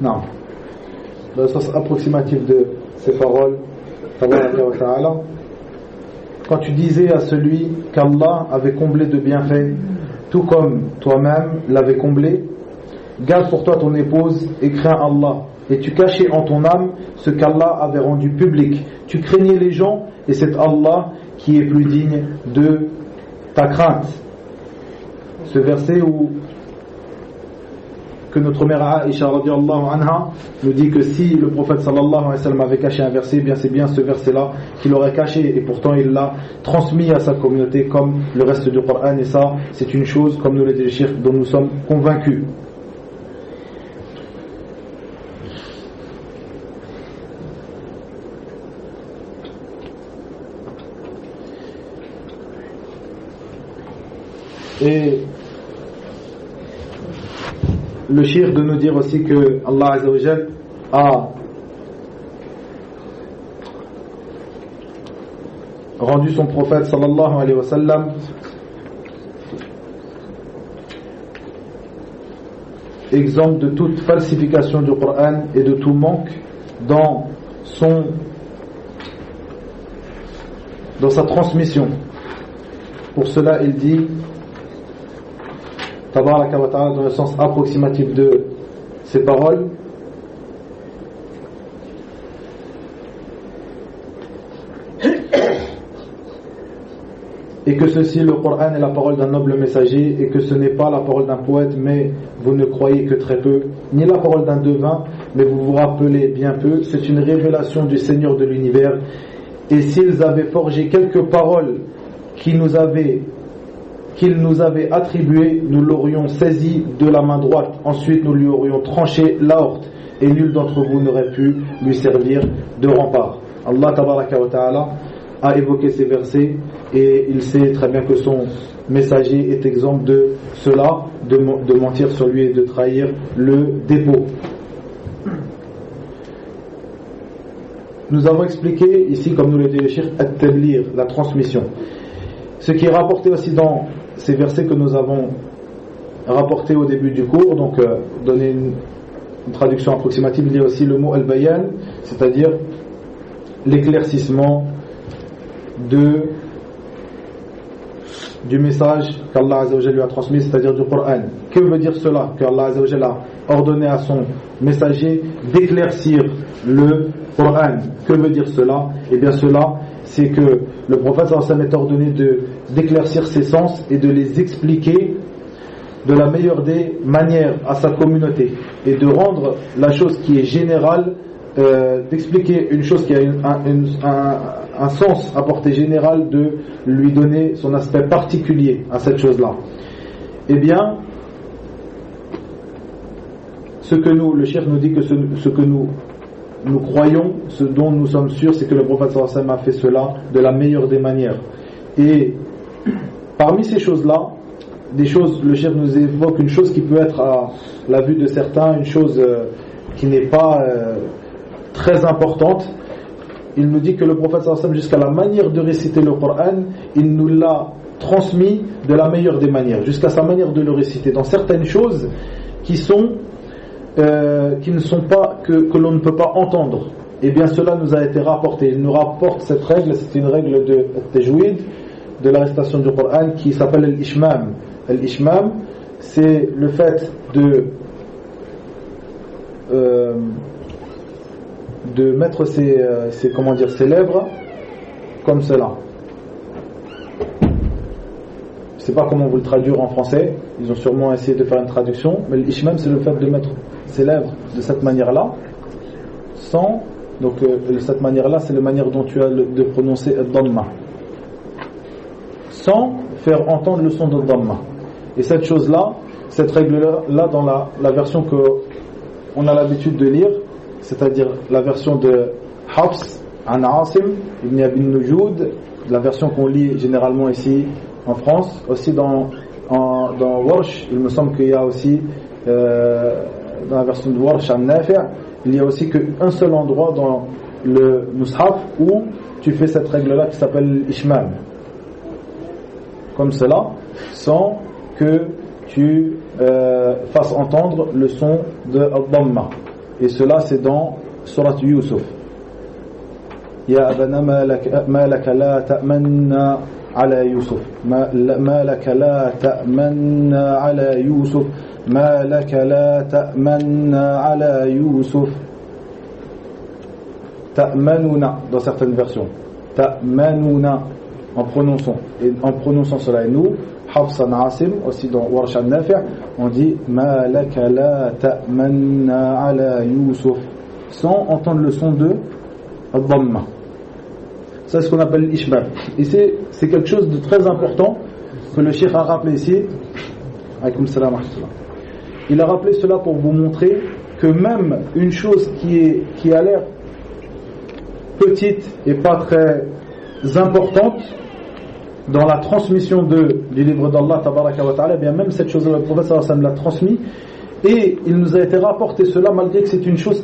Non. Dans le sens approximatif de ces paroles, quand tu disais à celui qu'Allah avait comblé de bienfaits, tout comme toi-même l'avais comblé, garde pour toi ton épouse et crains Allah, et tu cachais en ton âme ce qu'Allah avait rendu public. Tu craignais les gens, et c'est Allah qui est plus digne de ta crainte. Ce verset où que notre mère Aïcha radiallahu anha nous dit que si le prophète sallallahu alayhi wa sallam avait caché un verset, bien c'est bien ce verset-là qu'il aurait caché, et pourtant il l'a transmis à sa communauté comme le reste du Coran, et ça c'est une chose, comme nous l'a dit le cheikh, dont nous sommes convaincus. Et le shir de nous dire aussi que Allah Azza wa Jal a rendu son prophète sallallahu alayhi wa sallam exempt de toute falsification du Coran et de tout manque dans sa transmission. Pour cela il dit Tabaraka wa ta'ala, dans le sens approximatif de ces paroles, et que ceci, le Coran, est la parole d'un noble messager, et que ce n'est pas la parole d'un poète, mais vous ne croyez que très peu, ni la parole d'un devin, mais vous vous rappelez bien peu. C'est une révélation du Seigneur de l'univers, et s'ils avaient forgé quelques paroles qu'il nous avait attribué, nous l'aurions saisi de la main droite, ensuite nous lui aurions tranché l'aorte, et nul d'entre vous n'aurait pu lui servir de rempart. Allah tabaraka wa ta'ala a évoqué ces versets, et il sait très bien que son messager est exempt de cela, de mentir sur lui et de trahir le dépôt. Nous avons expliqué ici, comme nous l'a dit le cheikh, at-tablir, la transmission. Ce qui est rapporté aussi dans ces versets que nous avons rapportés au début du cours, donc donner une traduction approximative, il y a aussi le mot al-bayan, c'est-à-dire l'éclaircissement du message qu'Allah Azza wa Jalla lui a transmis, c'est-à-dire du Coran. Que veut dire cela? Qu'Allah Azza wa Jalla a ordonné à son messager d'éclaircir le Coran. Que veut dire cela? Eh bien cela, c'est que le prophète sallallahu alayhi wa sallam est ordonné d'éclaircir ses sens et de les expliquer de la meilleure des manières à sa communauté, et de rendre la chose qui est générale, d'expliquer une chose qui a un sens à portée générale, de lui donner son aspect particulier à cette chose-là. Eh bien, le cheikh nous dit que ce que nous croyons, ce dont nous sommes sûrs, c'est que le prophète sallallahu alayhi wa sallam a fait cela de la meilleure des manières. Et parmi ces choses-là, le cheikh nous évoque une chose qui peut être à la vue de certains une chose qui n'est pas très importante. Il nous dit que le prophète sallallahu alayhi wa sallam, jusqu'à la manière de réciter le Coran, il nous l'a transmis de la meilleure des manières, jusqu'à sa manière de le réciter, dans certaines choses qui ne sont pas, que l'on ne peut pas entendre. Et bien cela nous a été rapporté. Il nous rapporte cette règle, c'est une règle de tajwid, de la récitation du Coran, qui s'appelle al-ishmam. Al-ishmam, c'est le fait de mettre ses lèvres comme cela. Je ne sais pas comment vous le traduire en français, ils ont sûrement essayé de faire une traduction, mais l'ishmam, c'est le fait de mettre ses lèvres de cette manière-là, cette manière-là, c'est la manière dont tu as de prononcer ad-damma, sans faire entendre le son de ad-damma. Et cette chose-là, cette règle-là, dans la version qu'on a l'habitude de lire, c'est-à-dire la version de Hafs an Asim ibn Abi Nujoud, la version qu'on lit généralement ici en France, aussi dans Warsh, il me semble qu'il y a aussi dans la version de Warsh an Nafi', il y a aussi qu'un seul endroit dans le Mushaf où tu fais cette règle-là qui s'appelle l'ishmam, comme cela, sans que tu fasses entendre le son de ad-damma. Et cela c'est dans Surat Yusuf. Ya abana ma laka la ta'manna ala Yusuf. Ma laka la ta'manna ala Yusuf. Ma laka la ta'manna ala Yusuf. Ta'manuna dans certaines versions. Ta'manuna en prononçant cela. Et nous, Hafsan Asim, aussi dans Warsh al-Nafi', on dit Ma laka la ta'manna ala Yusuf, sans entendre le son de Al-Dhamma. Ça, c'est ce qu'on appelle l'Ishbal. Et c'est quelque chose de très important que le Cheikh a rappelé ici. Alaykoum salam wa rahmatullah. Il a rappelé cela pour vous montrer que même une chose qui a l'air petite et pas très importante dans la transmission du livre d'Allah tabaraka wa ta'ala, bien même cette chose-là, le prophète sallallahu alayhi wa sallam l'a transmis, et il nous a été rapporté cela malgré que c'est une chose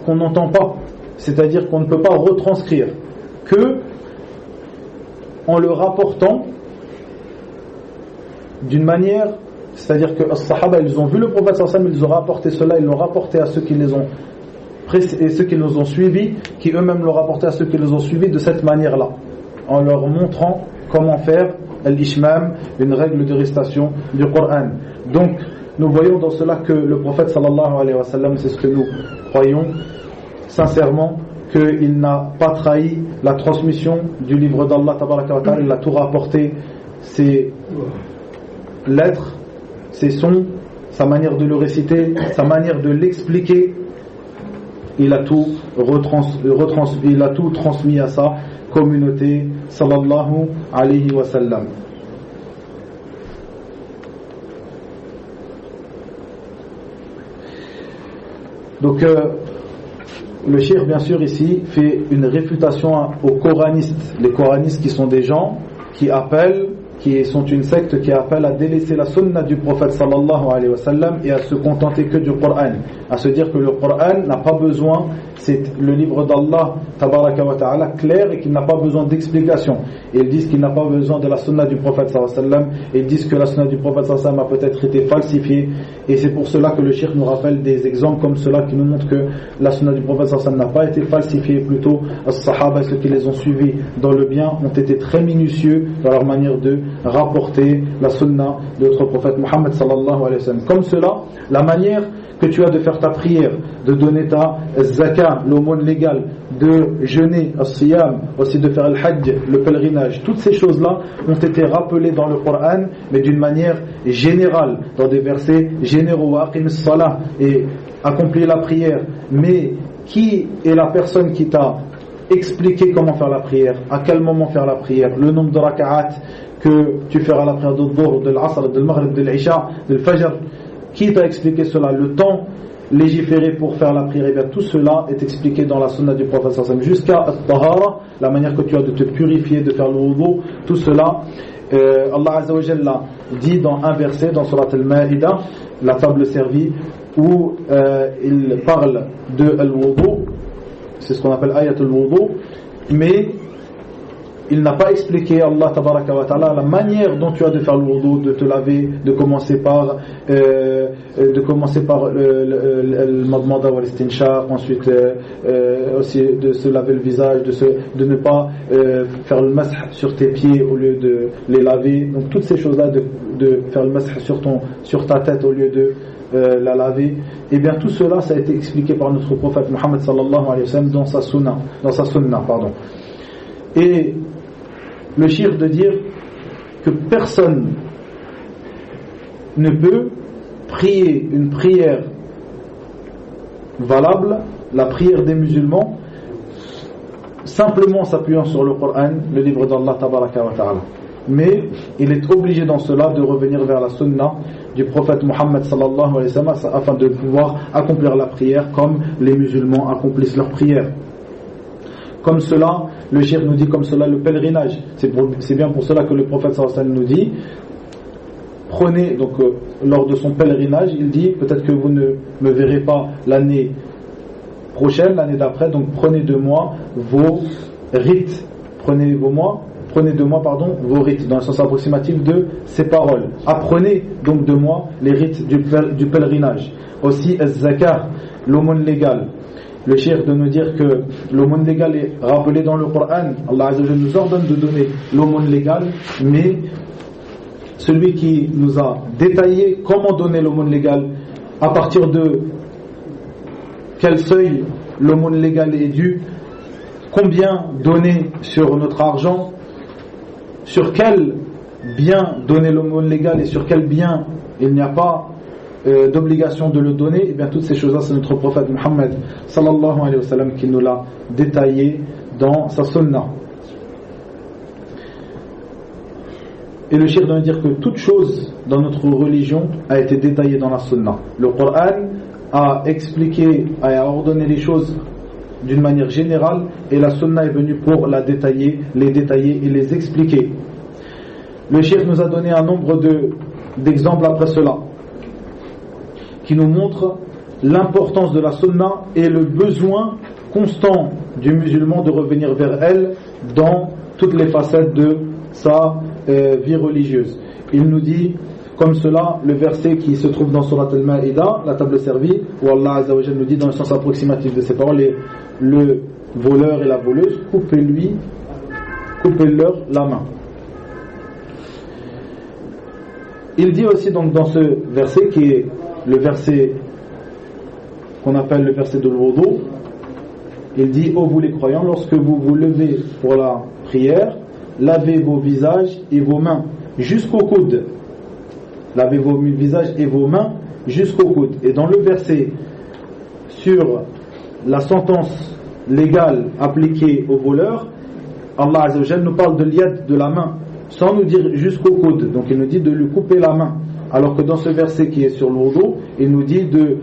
qu'on n'entend pas, c'est-à-dire qu'on ne peut pas retranscrire, que en le rapportant d'une manière, c'est-à-dire que les Sahaba, ils ont vu le prophète sallallahu alayhi wa sallam, ils ont rapporté cela, ils l'ont rapporté à ceux qui les ont et ceux qui nous ont suivis, qui eux-mêmes l'ont rapporté à ceux qui les ont suivis de cette manière-là, en leur montrant comment faire l'ishmam, une règle de récitation du Coran. Donc, nous voyons dans cela que le prophète sallallahu alayhi wa sallam, c'est ce que nous croyons sincèrement, qu'il n'a pas trahi la transmission du livre d'Allah tabaraka wa ta'ala, il a tout rapporté, ses lettres, ses sons, sa manière de le réciter, sa manière de l'expliquer. Il a tout il a tout transmis à sa communauté sallallahu alayhi wa sallam. Donc le cheikh bien sûr ici fait une réfutation aux coranistes, les coranistes qui sont des gens qui sont une secte qui appelle à délaisser la sunna du prophète sallallahu alayhi wa sallam et à se contenter que du Coran, à se dire que le Coran n'a pas besoin, c'est le livre d'Allah tabaraka wa ta'ala clair et qu'il n'a pas besoin d'explication. Et ils disent qu'il n'a pas besoin de la sunna du prophète sallallahu alayhi wa sallam, et ils disent que la sunna du prophète sallallahu alayhi wa sallam a peut-être été falsifiée, et c'est pour cela que le cheikh nous rappelle des exemples comme cela qui nous montrent que la sunna du prophète sallallahu alayhi wa sallam n'a pas été falsifiée, plutôt les Sahaba et ceux qui les ont suivis dans le bien ont été très minutieux dans leur manière de rapporter la sunna de notre prophète Muhammad sallallahu alayhi wa sallam. Comme cela, la manière que tu as de faire ta prière, de donner ta zakat, l'aumône légale, de jeûner, as-siyam, aussi de faire le hajj, le pèlerinage, toutes ces choses-là ont été rappelées dans le Coran, mais d'une manière générale, dans des versets généraux, aqimis salah, et accomplir la prière. Mais qui est la personne qui t'a expliqué comment faire la prière, à quel moment faire la prière, le nombre de raka'at que tu feras la prière de Dhuhr, de l'Asr, de l'Maghrib, de l'Isha, de l'Fajr? Qui t'a expliqué cela? Le temps légiféré pour faire la prière, et bien tout cela est expliqué dans la sunna du prophète sallallahu alayhi wa sallam, jusqu'à at-tahara, la manière que tu as de te purifier, de faire le wudu, tout cela Allah Azza wa Jalla dit dans un verset dans Surat Al-Ma'idah, la table servie, où il parle de al-wudu, c'est ce qu'on appelle ayatul wudu, mais il n'a pas expliqué, Allah tabaraka wa ta'ala, la manière dont tu as de faire le wudu, de te laver, de commencer par le madmada wa l'istinshaq, ensuite aussi de se laver le visage, de ne pas faire le mash sur tes pieds au lieu de les laver. Donc toutes ces choses-là, de faire le mash sur ta tête au lieu de la laver, et bien tout cela, ça a été expliqué par notre prophète Muhammad sallallahu alayhi wa sallam dans sa sunna, pardon. Et le shirk de dire que personne ne peut prier une prière valable, la prière des musulmans, simplement s'appuyant sur le Coran, le livre d'Allah tabaraka wa ta'ala. Mais il est obligé dans cela de revenir vers la sunna du prophète Muhammad sallallahu alayhi wa sallam afin de pouvoir accomplir la prière comme les musulmans accomplissent leur prière. Comme cela, le cheikh nous dit comme cela le pèlerinage. C'est bien pour cela que le prophète sallallahu alayhi wa sallam nous dit, prenez, donc lors de son pèlerinage, il dit, peut-être que vous ne me verrez pas l'année prochaine, l'année d'après, donc prenez de moi vos rites, prenez de moi vos rites, dans le sens approximatif de ces paroles. Apprenez donc de moi les rites du pèlerinage. Aussi az-zakat, l'aumône légale. Le cheikh de nous dire que l'aumône légale est rappelée dans le Coran. Allah Azza wa Jalla nous ordonne de donner l'aumône légale, mais celui qui nous a détaillé comment donner l'aumône légale, à partir de quel seuil l'aumône légale est due, combien donner sur notre argent, sur quel bien donner l'aumône légale et sur quel bien il n'y a pas d'obligation de le donner, et bien toutes ces choses-là, c'est notre prophète Muhammad sallallahu alayhi wa sallam qui nous l'a détaillé dans sa sunna. Et le cheikh doit dire que toute chose dans notre religion a été détaillée dans la sunna. Le Coran a expliqué, a ordonné les choses d'une manière générale, et la sunna est venue pour les détailler et les expliquer. Le cheikh nous a donné un nombre d'exemples après cela, qui nous montrent l'importance de la sunna et le besoin constant du musulman de revenir vers elle dans toutes les facettes de sa vie religieuse. Il nous dit comme cela le verset qui se trouve dans Surat Al-Ma'ida, la table servie, où Allah Azza wa Jalla nous dit dans le sens approximatif de ces paroles, le voleur et la voleuse, coupez-leur la main. Il dit aussi donc dans ce verset, qui est le verset qu'on appelle le verset de l'Wudu, il dit: ô vous les croyants, lorsque vous vous levez pour la prière, lavez vos visages et vos mains jusqu'au coude. Lavez vos visages et vos mains jusqu'au coude. Et dans le verset sur la sentence légale appliquée aux voleurs, Allah Azza wa Jalla nous parle de l'yad, de la main, sans nous dire jusqu'au coude. Donc il nous dit de lui couper la main. Alors que dans ce verset qui est sur le wudu, il nous dit de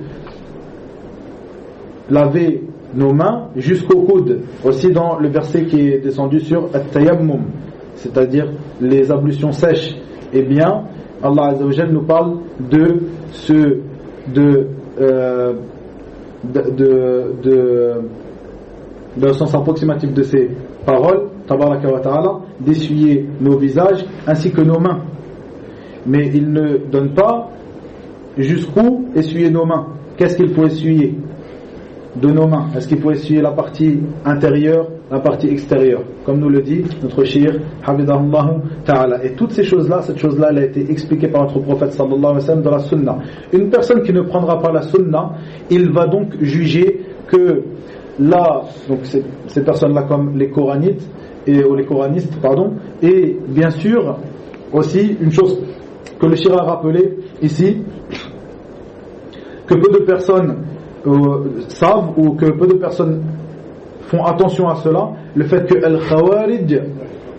laver nos mains jusqu'au coude. Aussi dans le verset qui est descendu sur at-tayammum, c'est-à-dire les ablutions sèches. Eh bien, Allah Azza wa Jalla nous parle d'un sens approximatif de ces paroles, tabaraka wa ta'ala, d'essuyer nos visages ainsi que nos mains. Mais il ne donne pas jusqu'où essuyer nos mains. Qu'est-ce qu'il faut essuyer de nos mains? Est-ce qu'il faut essuyer la partie intérieure, la partie extérieure, comme nous le dit notre cheikh Hafidahullah ta'ala? Et toutes ces choses-là, cette chose-là, elle a été expliquée par notre prophète sallallahu alayhi wa sallam dans la sunna. Une personne qui ne prendra pas la sunna, il va donc juger que là, donc ces personnes-là comme les coranites ou les coranistes, et bien sûr aussi une chose que le cheikh a rappelé ici, que peu de personnes savent, ou que peu de personnes font attention à cela, le fait que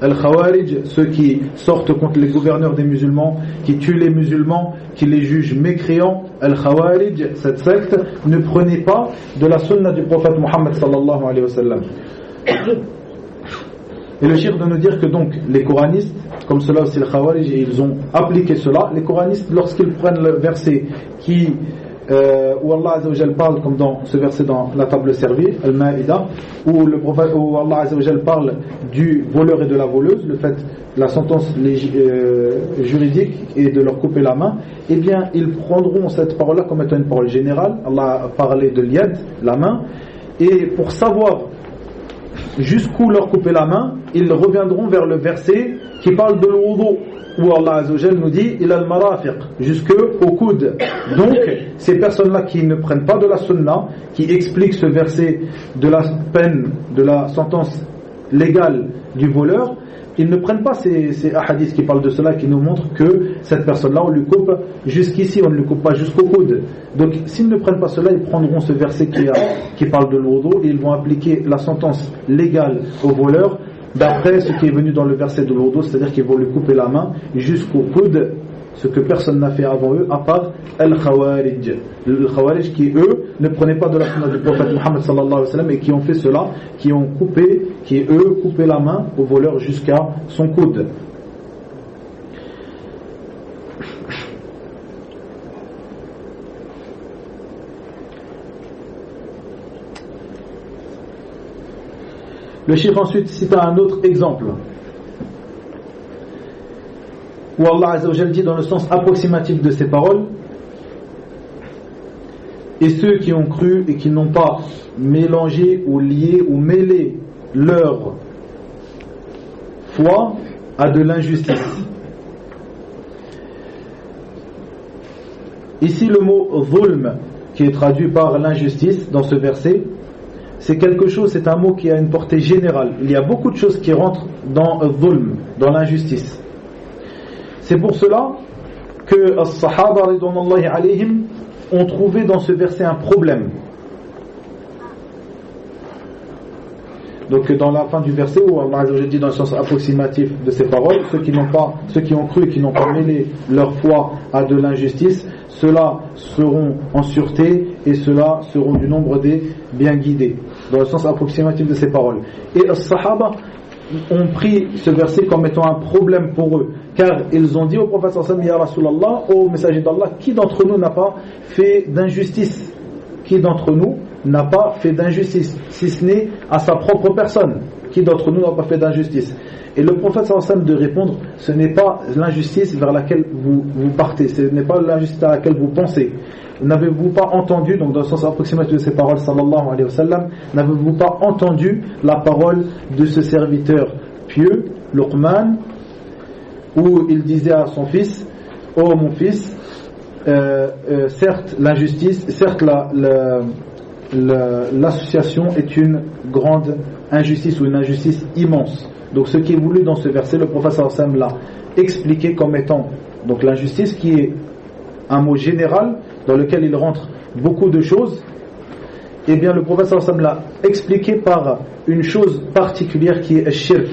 Al-Khawarij, ceux qui sortent contre les gouverneurs des musulmans, qui tuent les musulmans, qui les jugent mécréants, Al-Khawarij, cette secte, ne prenait pas de la sunna du prophète Muhammad sallallahu alayhi wa sallam. Et le cheikh de nous dire que donc les coranistes, comme cela aussi les Khawarij, ils ont appliqué cela. Les coranistes, lorsqu'ils prennent le verset où Allah Azza wa Jalla parle, comme dans ce verset dans la table servie, Al-Ma'ida, où Allah Azza wa Jalla parle du voleur et de la voleuse, le fait, la sentence juridique est de leur couper la main, eh bien ils prendront cette parole-là comme étant une parole générale. Allah a parlé de l'yad, la main, et pour savoir jusqu'où leur couper la main, ils reviendront vers le verset qui parle de l'wudu, où Allah Azza wa Jalla nous dit il al marafiq, jusque au coude. Donc ces personnes-là qui ne prennent pas de la sunna, qui expliquent ce verset de la peine, de la sentence légale du voleur, ils ne prennent pas ces hadiths qui parlent de cela, qui nous montrent que cette personne-là, on lui coupe jusqu'ici, on ne lui coupe pas jusqu'au coude. Donc s'ils ne prennent pas cela, ils prendront ce verset qui parle de l'wudu, et ils vont appliquer la sentence légale au voleur d'après ce qui est venu dans le verset de l'wudu, c'est-à-dire qu'ils vont lui couper la main jusqu'au coude, ce que personne n'a fait avant eux, à part Al-Khawarij. Le Khawarij qui, eux, ne prenaient pas de la sunna du prophète Muhammad sallallahu alayhi wa sallam, et qui ont fait cela, qui ont coupé la main au voleur jusqu'à son coude. Le cheikh ensuite cita un autre exemple où Allah Azza wa Jalla dit dans le sens approximatif de ces paroles: et ceux qui ont cru et qui n'ont pas mélangé ou lié ou mêlé leur foi à de l'injustice. Ici le mot zulm qui est traduit par l'injustice dans ce verset, c'est quelque chose, c'est un mot qui a une portée générale. Il y a beaucoup de choses qui rentrent dans zulm, dans l'injustice. C'est pour cela que les Sahaba ridwanullahi alayhim ont trouvé dans ce verset un problème. Donc dans la fin du verset où Allah Azza wa Jalla dit dans le sens approximatif de ces paroles, ceux qui ont cru et qui n'ont pas mêlé leur foi à de l'injustice, ceux-là seront en sûreté et ceux-là seront du nombre des bien guidés, dans le sens approximatif de ces paroles. Et les Sahaba ont pris ce verset comme étant un problème pour eux, car ils ont dit au prophète sallallahu alayhi wa sallam, Ya Rasulallah, ô messager d'Allah, qui d'entre nous n'a pas fait d'injustice? Qui d'entre nous n'a pas fait d'injustice, si ce n'est à sa propre personne? Qui d'entre nous n'a pas fait d'injustice? Et le prophète sallallahu alayhi wa sallam de répondre, ce n'est pas l'injustice vers laquelle vous partez, ce n'est pas l'injustice à laquelle vous pensez. N'avez-vous pas entendu, donc dans le sens approximatif de ces paroles sallallahu alayhi wa sallam, n'avez-vous pas entendu la parole de ce serviteur pieux, Luqman, où il disait à son fils, ô mon fils, certes l'injustice, certes l'association est une grande injustice ou une injustice immense. Donc ce qui est voulu dans ce verset, le prophète sallallahu alayhi wa sallam l'a expliqué comme étant donc l'injustice, qui est un mot général dans lequel il rentre beaucoup de choses. Et bien le prophète sallallahu alayhi wa sallam l'a expliqué par une chose particulière qui est shirk,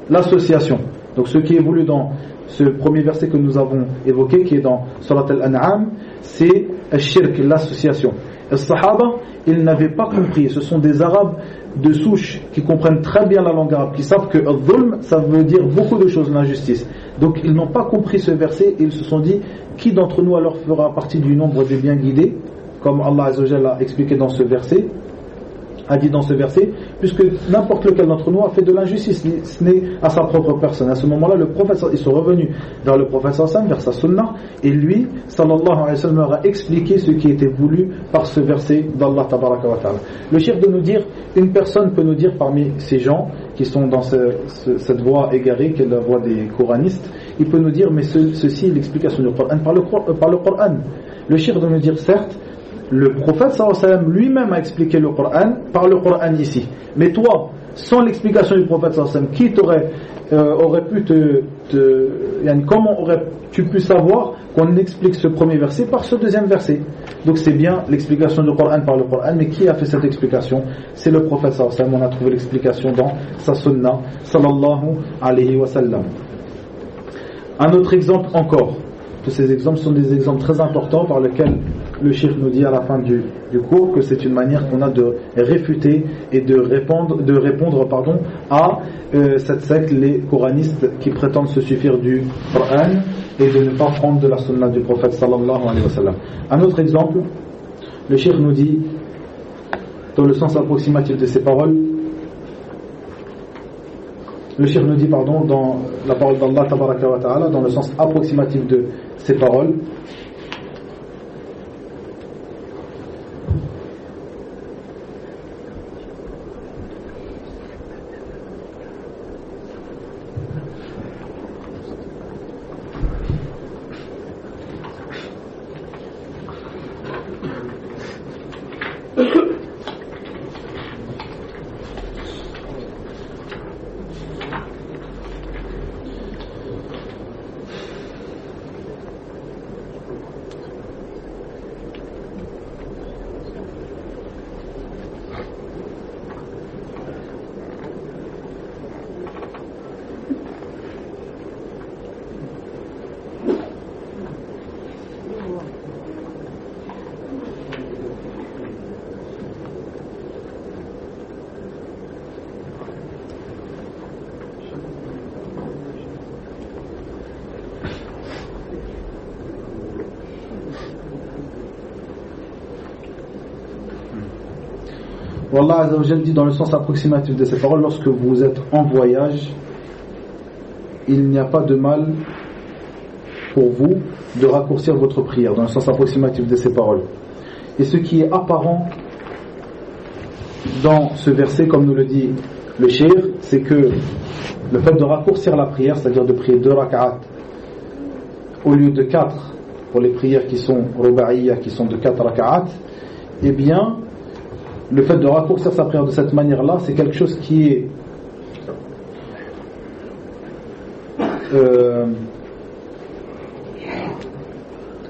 l'association. Donc ce qui est voulu dans ce premier verset que nous avons évoqué, qui est dans Surat Al-An'am, c'est shirk, l'association. Les Sahaba, ils n'avaient pas compris. Ce sont des Arabes de souche qui comprennent très bien la langue arabe, qui savent que al-dhulm, ça veut dire beaucoup de choses, l'injustice. Donc ils n'ont pas compris ce verset et ils se sont dit, qui d'entre nous alors fera partie du nombre des bien guidés, comme Allah Azza wa Jalla a expliqué dans ce verset, a dit dans ce verset, puisque n'importe lequel d'entre nous a fait de l'injustice, ce n'est à sa propre personne. À ce moment-là, le prophète, ils sont revenus vers le prophète sallallahu, vers sa sunnah, et lui, sallallahu alayhi wa sallam, leur a expliqué ce qui était voulu par ce verset d'Allah tabaraka wa ta'ala. Le chef de nous dire, une personne peut nous dire parmi ces gens qui sont dans cette voie égarée, qui est la voie des coranistes, il peut nous dire, mais ceci est l'explication du Coran par le Coran. Le chef de nous dire, certes, le prophète sallallahu alayhi wa sallam lui-même a expliqué le Coran par le Coran ici. Mais toi, sans l'explication du prophète sallallahu alayhi wa sallam, qui aurait pu comment aurais-tu pu savoir qu'on explique ce premier verset par ce deuxième verset? Donc c'est bien l'explication du Coran par le Coran, mais qui a fait cette explication? C'est le prophète sallallahu alayhi wa sallam. On a trouvé l'explication dans sa sunnah sallallahu alayhi wa sallam. Un autre exemple encore. Tous ces exemples sont des exemples très importants par lesquels le cheikh nous dit à la fin du cours que c'est une manière qu'on a de réfuter et de répondre à cette secte, les coranistes qui prétendent se suffire du Coran et de ne pas prendre de la sunna du prophète sallallahu alayhi wa sallam. Un autre exemple, le cheikh nous dit, dans le sens approximatif de ces paroles, le cheikh nous dit, dans la parole d'Allah tabaraka wa ta'ala, dans le sens approximatif de ces paroles, Allah Azza wa Jalla dit dans le sens approximatif de ces paroles, lorsque vous êtes en voyage, il n'y a pas de mal pour vous de raccourcir votre prière, dans le sens approximatif de ces paroles. Et ce qui est apparent dans ce verset, comme nous le dit le shir, c'est que le fait de raccourcir la prière, c'est-à-dire de prier 2 rak'at au lieu de 4 pour les prières qui sont ruba'iyya, qui sont de 4 rak'at, eh bien le fait de raccourcir sa prière de cette manière-là, c'est quelque chose qui est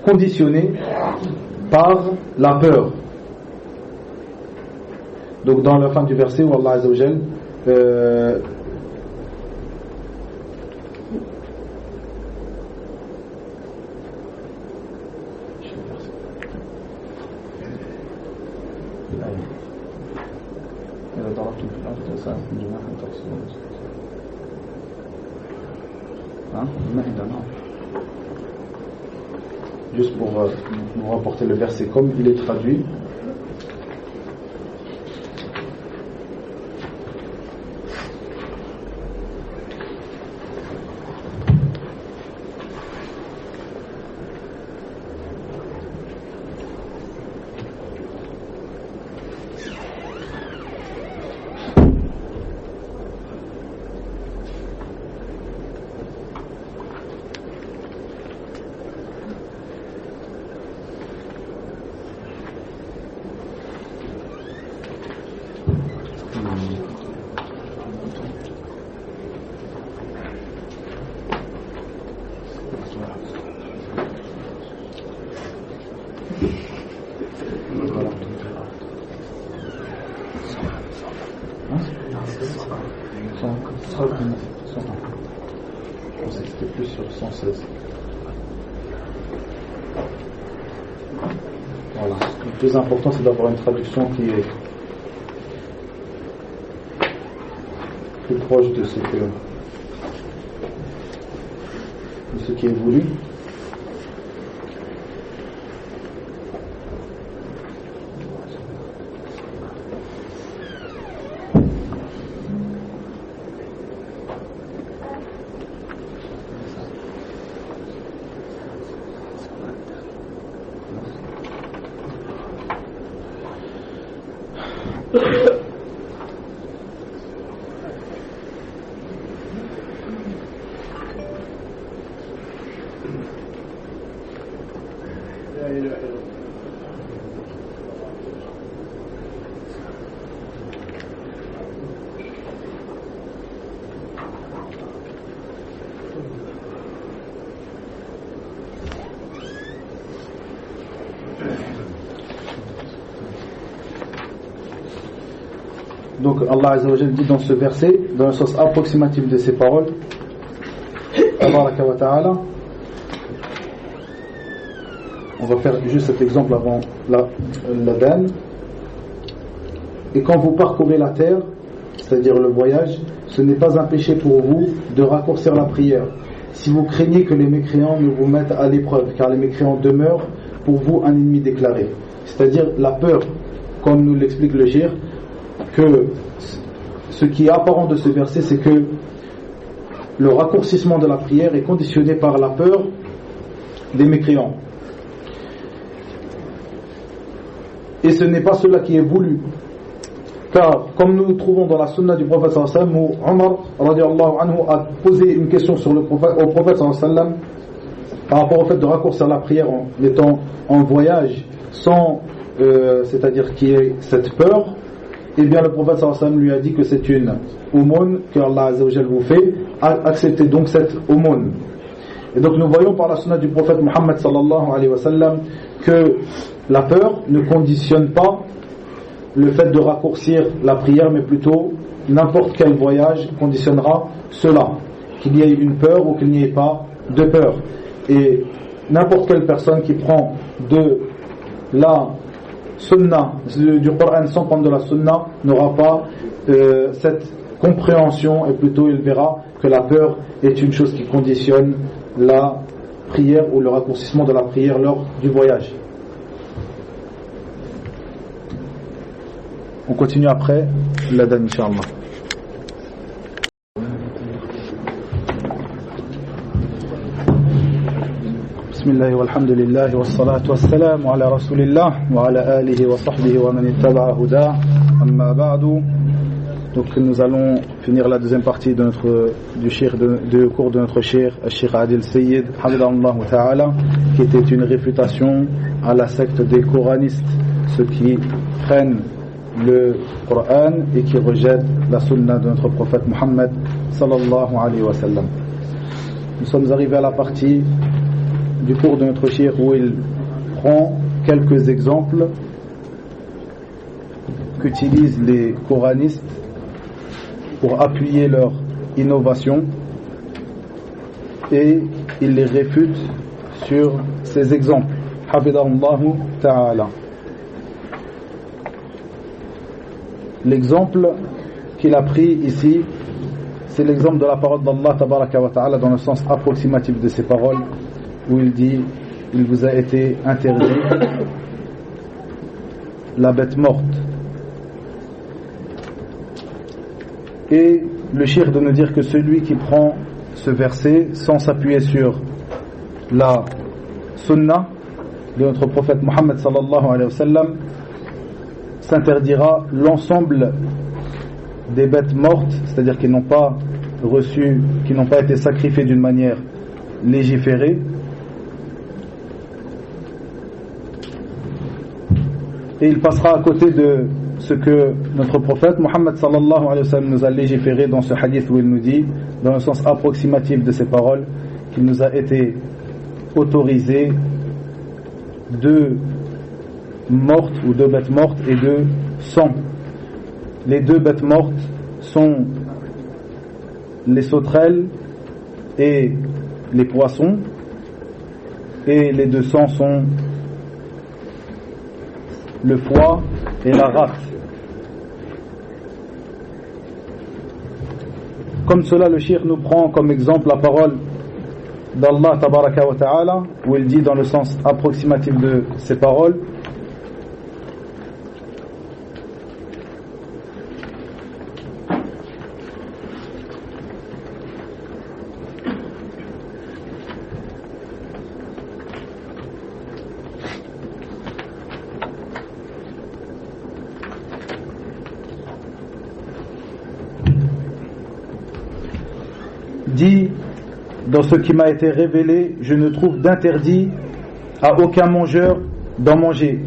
conditionné par la peur. Donc dans la fin du verset où Allah Azza wa Jal juste pour nous rapporter le verset comme il est traduit. C'était plus sur 116. Voilà. Le plus important, c'est d'avoir une traduction qui est plus proche de ce qui est voulu. Donc Allah Azza wa Jalla dit dans ce verset, dans le sens approximatif de ces paroles, Tabaraka wa Ta'ala, on va faire juste cet exemple avant l'adhan. Et quand vous parcourez la terre, c'est-à-dire le voyage, ce n'est pas un péché pour vous de raccourcir la prière, si vous craignez que les mécréants ne vous mettent à l'épreuve, car les mécréants demeurent pour vous un ennemi déclaré. C'est-à-dire la peur, comme nous l'explique le shir, que ce qui est apparent de ce verset, c'est que le raccourcissement de la prière est conditionné par la peur des mécréants. Et ce n'est pas cela qui est voulu. Car, comme nous trouvons dans la sunna du prophète sallallahu alayhi wa sallam, où Omar radiallahu anhu a posé une question au prophète sallallahu alayhi wa sallam par rapport au fait de raccourcir la prière en étant en voyage, sans, c'est-à-dire qu'il y ait cette peur, eh bien le prophète sallallahu alayhi wa sallam lui a dit que c'est une aumône que Allah azza wa jalla vous fait, acceptez donc cette aumône. Et donc nous voyons par la sunna du prophète Muhammad sallallahu alayhi wa sallam que la peur ne conditionne pas le fait de raccourcir la prière, mais plutôt n'importe quel voyage conditionnera cela, qu'il y ait une peur ou qu'il n'y ait pas de peur. Et n'importe quelle personne qui prend de la sunna, du Coran sans prendre de la sunna, n'aura pas cette compréhension, et plutôt il verra que la peur est une chose qui conditionne la prière ou le raccourcissement de la prière lors du voyage. On continue après l'adhan, Inch'Allah. بسم بسم الله والحمد لله والصلاة والسلام على رسول الله وعلى آله وصحبه ومن اتبع هداه أما بعد. Donc nous allons finir la deuxième partie de du cours de notre cheikh, Cheikh Adil Sayyid Hafidahullah Ta'ala, qui était une réfutation à la secte des coranistes, ceux qui prennent le Coran et qui rejettent la sunna de notre prophète Muhammad sallallahu alayhi wa sallam. Nous sommes arrivés à la partie du cours de notre cheikh où il prend quelques exemples qu'utilisent les coranistes pour appuyer leur innovation, et il les réfute sur ces exemples. Hafidahullahu Ta'ala. L'exemple qu'il a pris ici, c'est l'exemple de la parole d'Allah Tabaraka wa Ta'ala dans le sens approximatif de ses paroles, où il dit: il vous a été interdit la bête morte. Et le shir de nous dire que celui qui prend ce verset sans s'appuyer sur la sunna de notre prophète Muhammad sallallahu alayhi wa sallam s'interdira l'ensemble des bêtes mortes, c'est-à-dire qui n'ont pas reçu, qui n'ont pas été sacrifiées d'une manière légiférée, et il passera à côté de ce que notre prophète Muhammad sallallahu alayhi wa sallam nous a légiféré dans ce hadith, où il nous dit, dans le sens approximatif de ses paroles, qu'il nous a été autorisé 2 mortes ou 2 bêtes mortes et 2 sang. Les 2 bêtes mortes sont les sauterelles et les poissons, et les 2 sangs sont le foie et la rate. Comme cela, le shir nous prend comme exemple la parole d'Allah Tabaraka wa Ta'ala, où il dit dans le sens approximatif de ses paroles: dit, dans ce qui m'a été révélé, je ne trouve d'interdit à aucun mangeur d'en manger,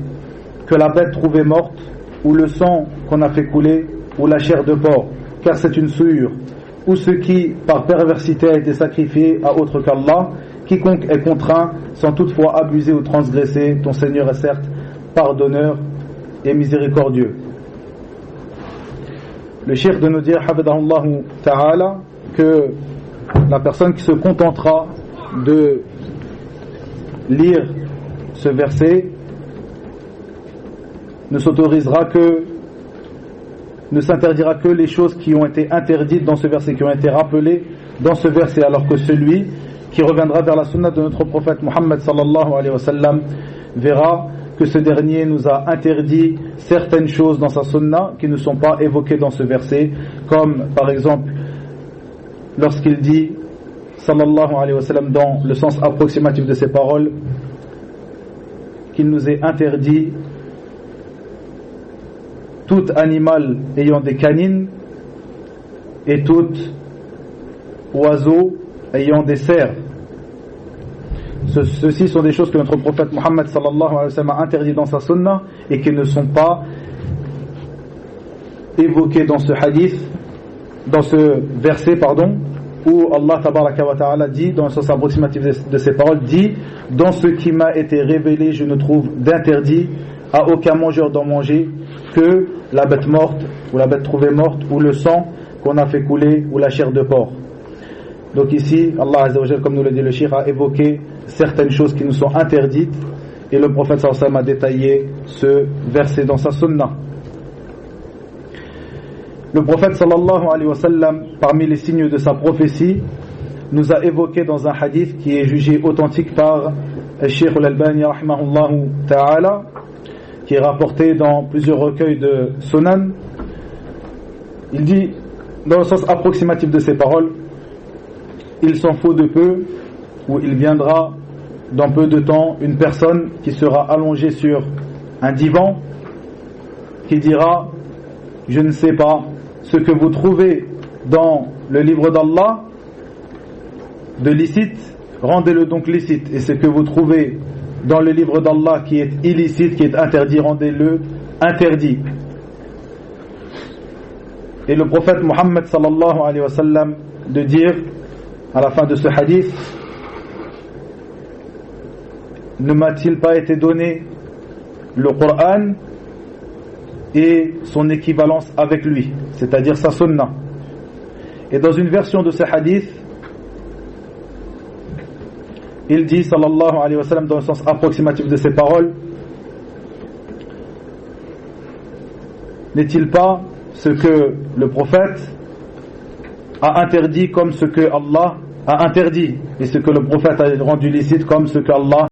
que la bête trouvée morte, ou le sang qu'on a fait couler, ou la chair de porc, car c'est une souillure, ou ce qui par perversité a été sacrifié à autre qu'Allah. Quiconque est contraint sans toutefois abuser ou transgresser, ton Seigneur est certes pardonneur et miséricordieux. Le cheikh de nous dire, Hafidahullah Ta'ala, que la personne qui se contentera de lire ce verset ne s'interdira que les choses qui ont été interdites dans ce verset, qui ont été rappelées dans ce verset, alors que celui qui reviendra vers la sunna de notre prophète Muhammad sallallahu alayhi wa sallam verra que ce dernier nous a interdit certaines choses dans sa sunna qui ne sont pas évoquées dans ce verset, comme par exemple lorsqu'il dit sallallahu alayhi wa sallam dans le sens approximatif de ses paroles qu'il nous est interdit tout animal ayant des canines et tout oiseau ayant des serres. Ceci sont des choses que notre prophète Muhammad sallallahu alayhi wa sallam a interdit dans sa sunna et qui ne sont pas évoquées dans ce hadith, dans ce verset où Allah Tabaraka wa Ta'ala dit, dans le sens approximatif de ses paroles, dit: dans ce qui m'a été révélé, je ne trouve d'interdit à aucun mangeur d'en manger que la bête morte, ou la bête trouvée morte, ou le sang qu'on a fait couler, ou la chair de porc. Donc ici, Allah Azza wa Jal, comme nous le dit le shir, a évoqué certaines choses qui nous sont interdites, et le prophète sallallahu alayhi wa sallam a détaillé ce verset dans sa sunna. Le prophète sallallahu alayhi wa sallam, parmi les signes de sa prophétie, nous a évoqué dans un hadith qui est jugé authentique par Cheikh Al-Albani rahimahullahu ta'ala, qui est rapporté dans plusieurs recueils de Sunan. Il dit, dans le sens approximatif de ses paroles: il s'en faut de peu, où il viendra dans peu de temps une personne qui sera allongée sur un divan, qui dira: je ne sais pas, ce que vous trouvez dans le livre d'Allah de licite, rendez-le donc licite, et ce que vous trouvez dans le livre d'Allah qui est illicite, qui est interdit, rendez-le interdit. Et le prophète Mohammed sallallahu alayhi wa sallam de dire à la fin de ce hadith: ne m'a-t-il pas été donné le Coran et son équivalence avec lui, c'est-à-dire sa sunna. Et dans une version de ce hadith, il dit sallallahu alayhi wa sallam, dans le sens approximatif de ces paroles: n'est-il pas ce que le prophète a interdit comme ce que Allah a interdit, et ce que le prophète a rendu licite comme ce que Allah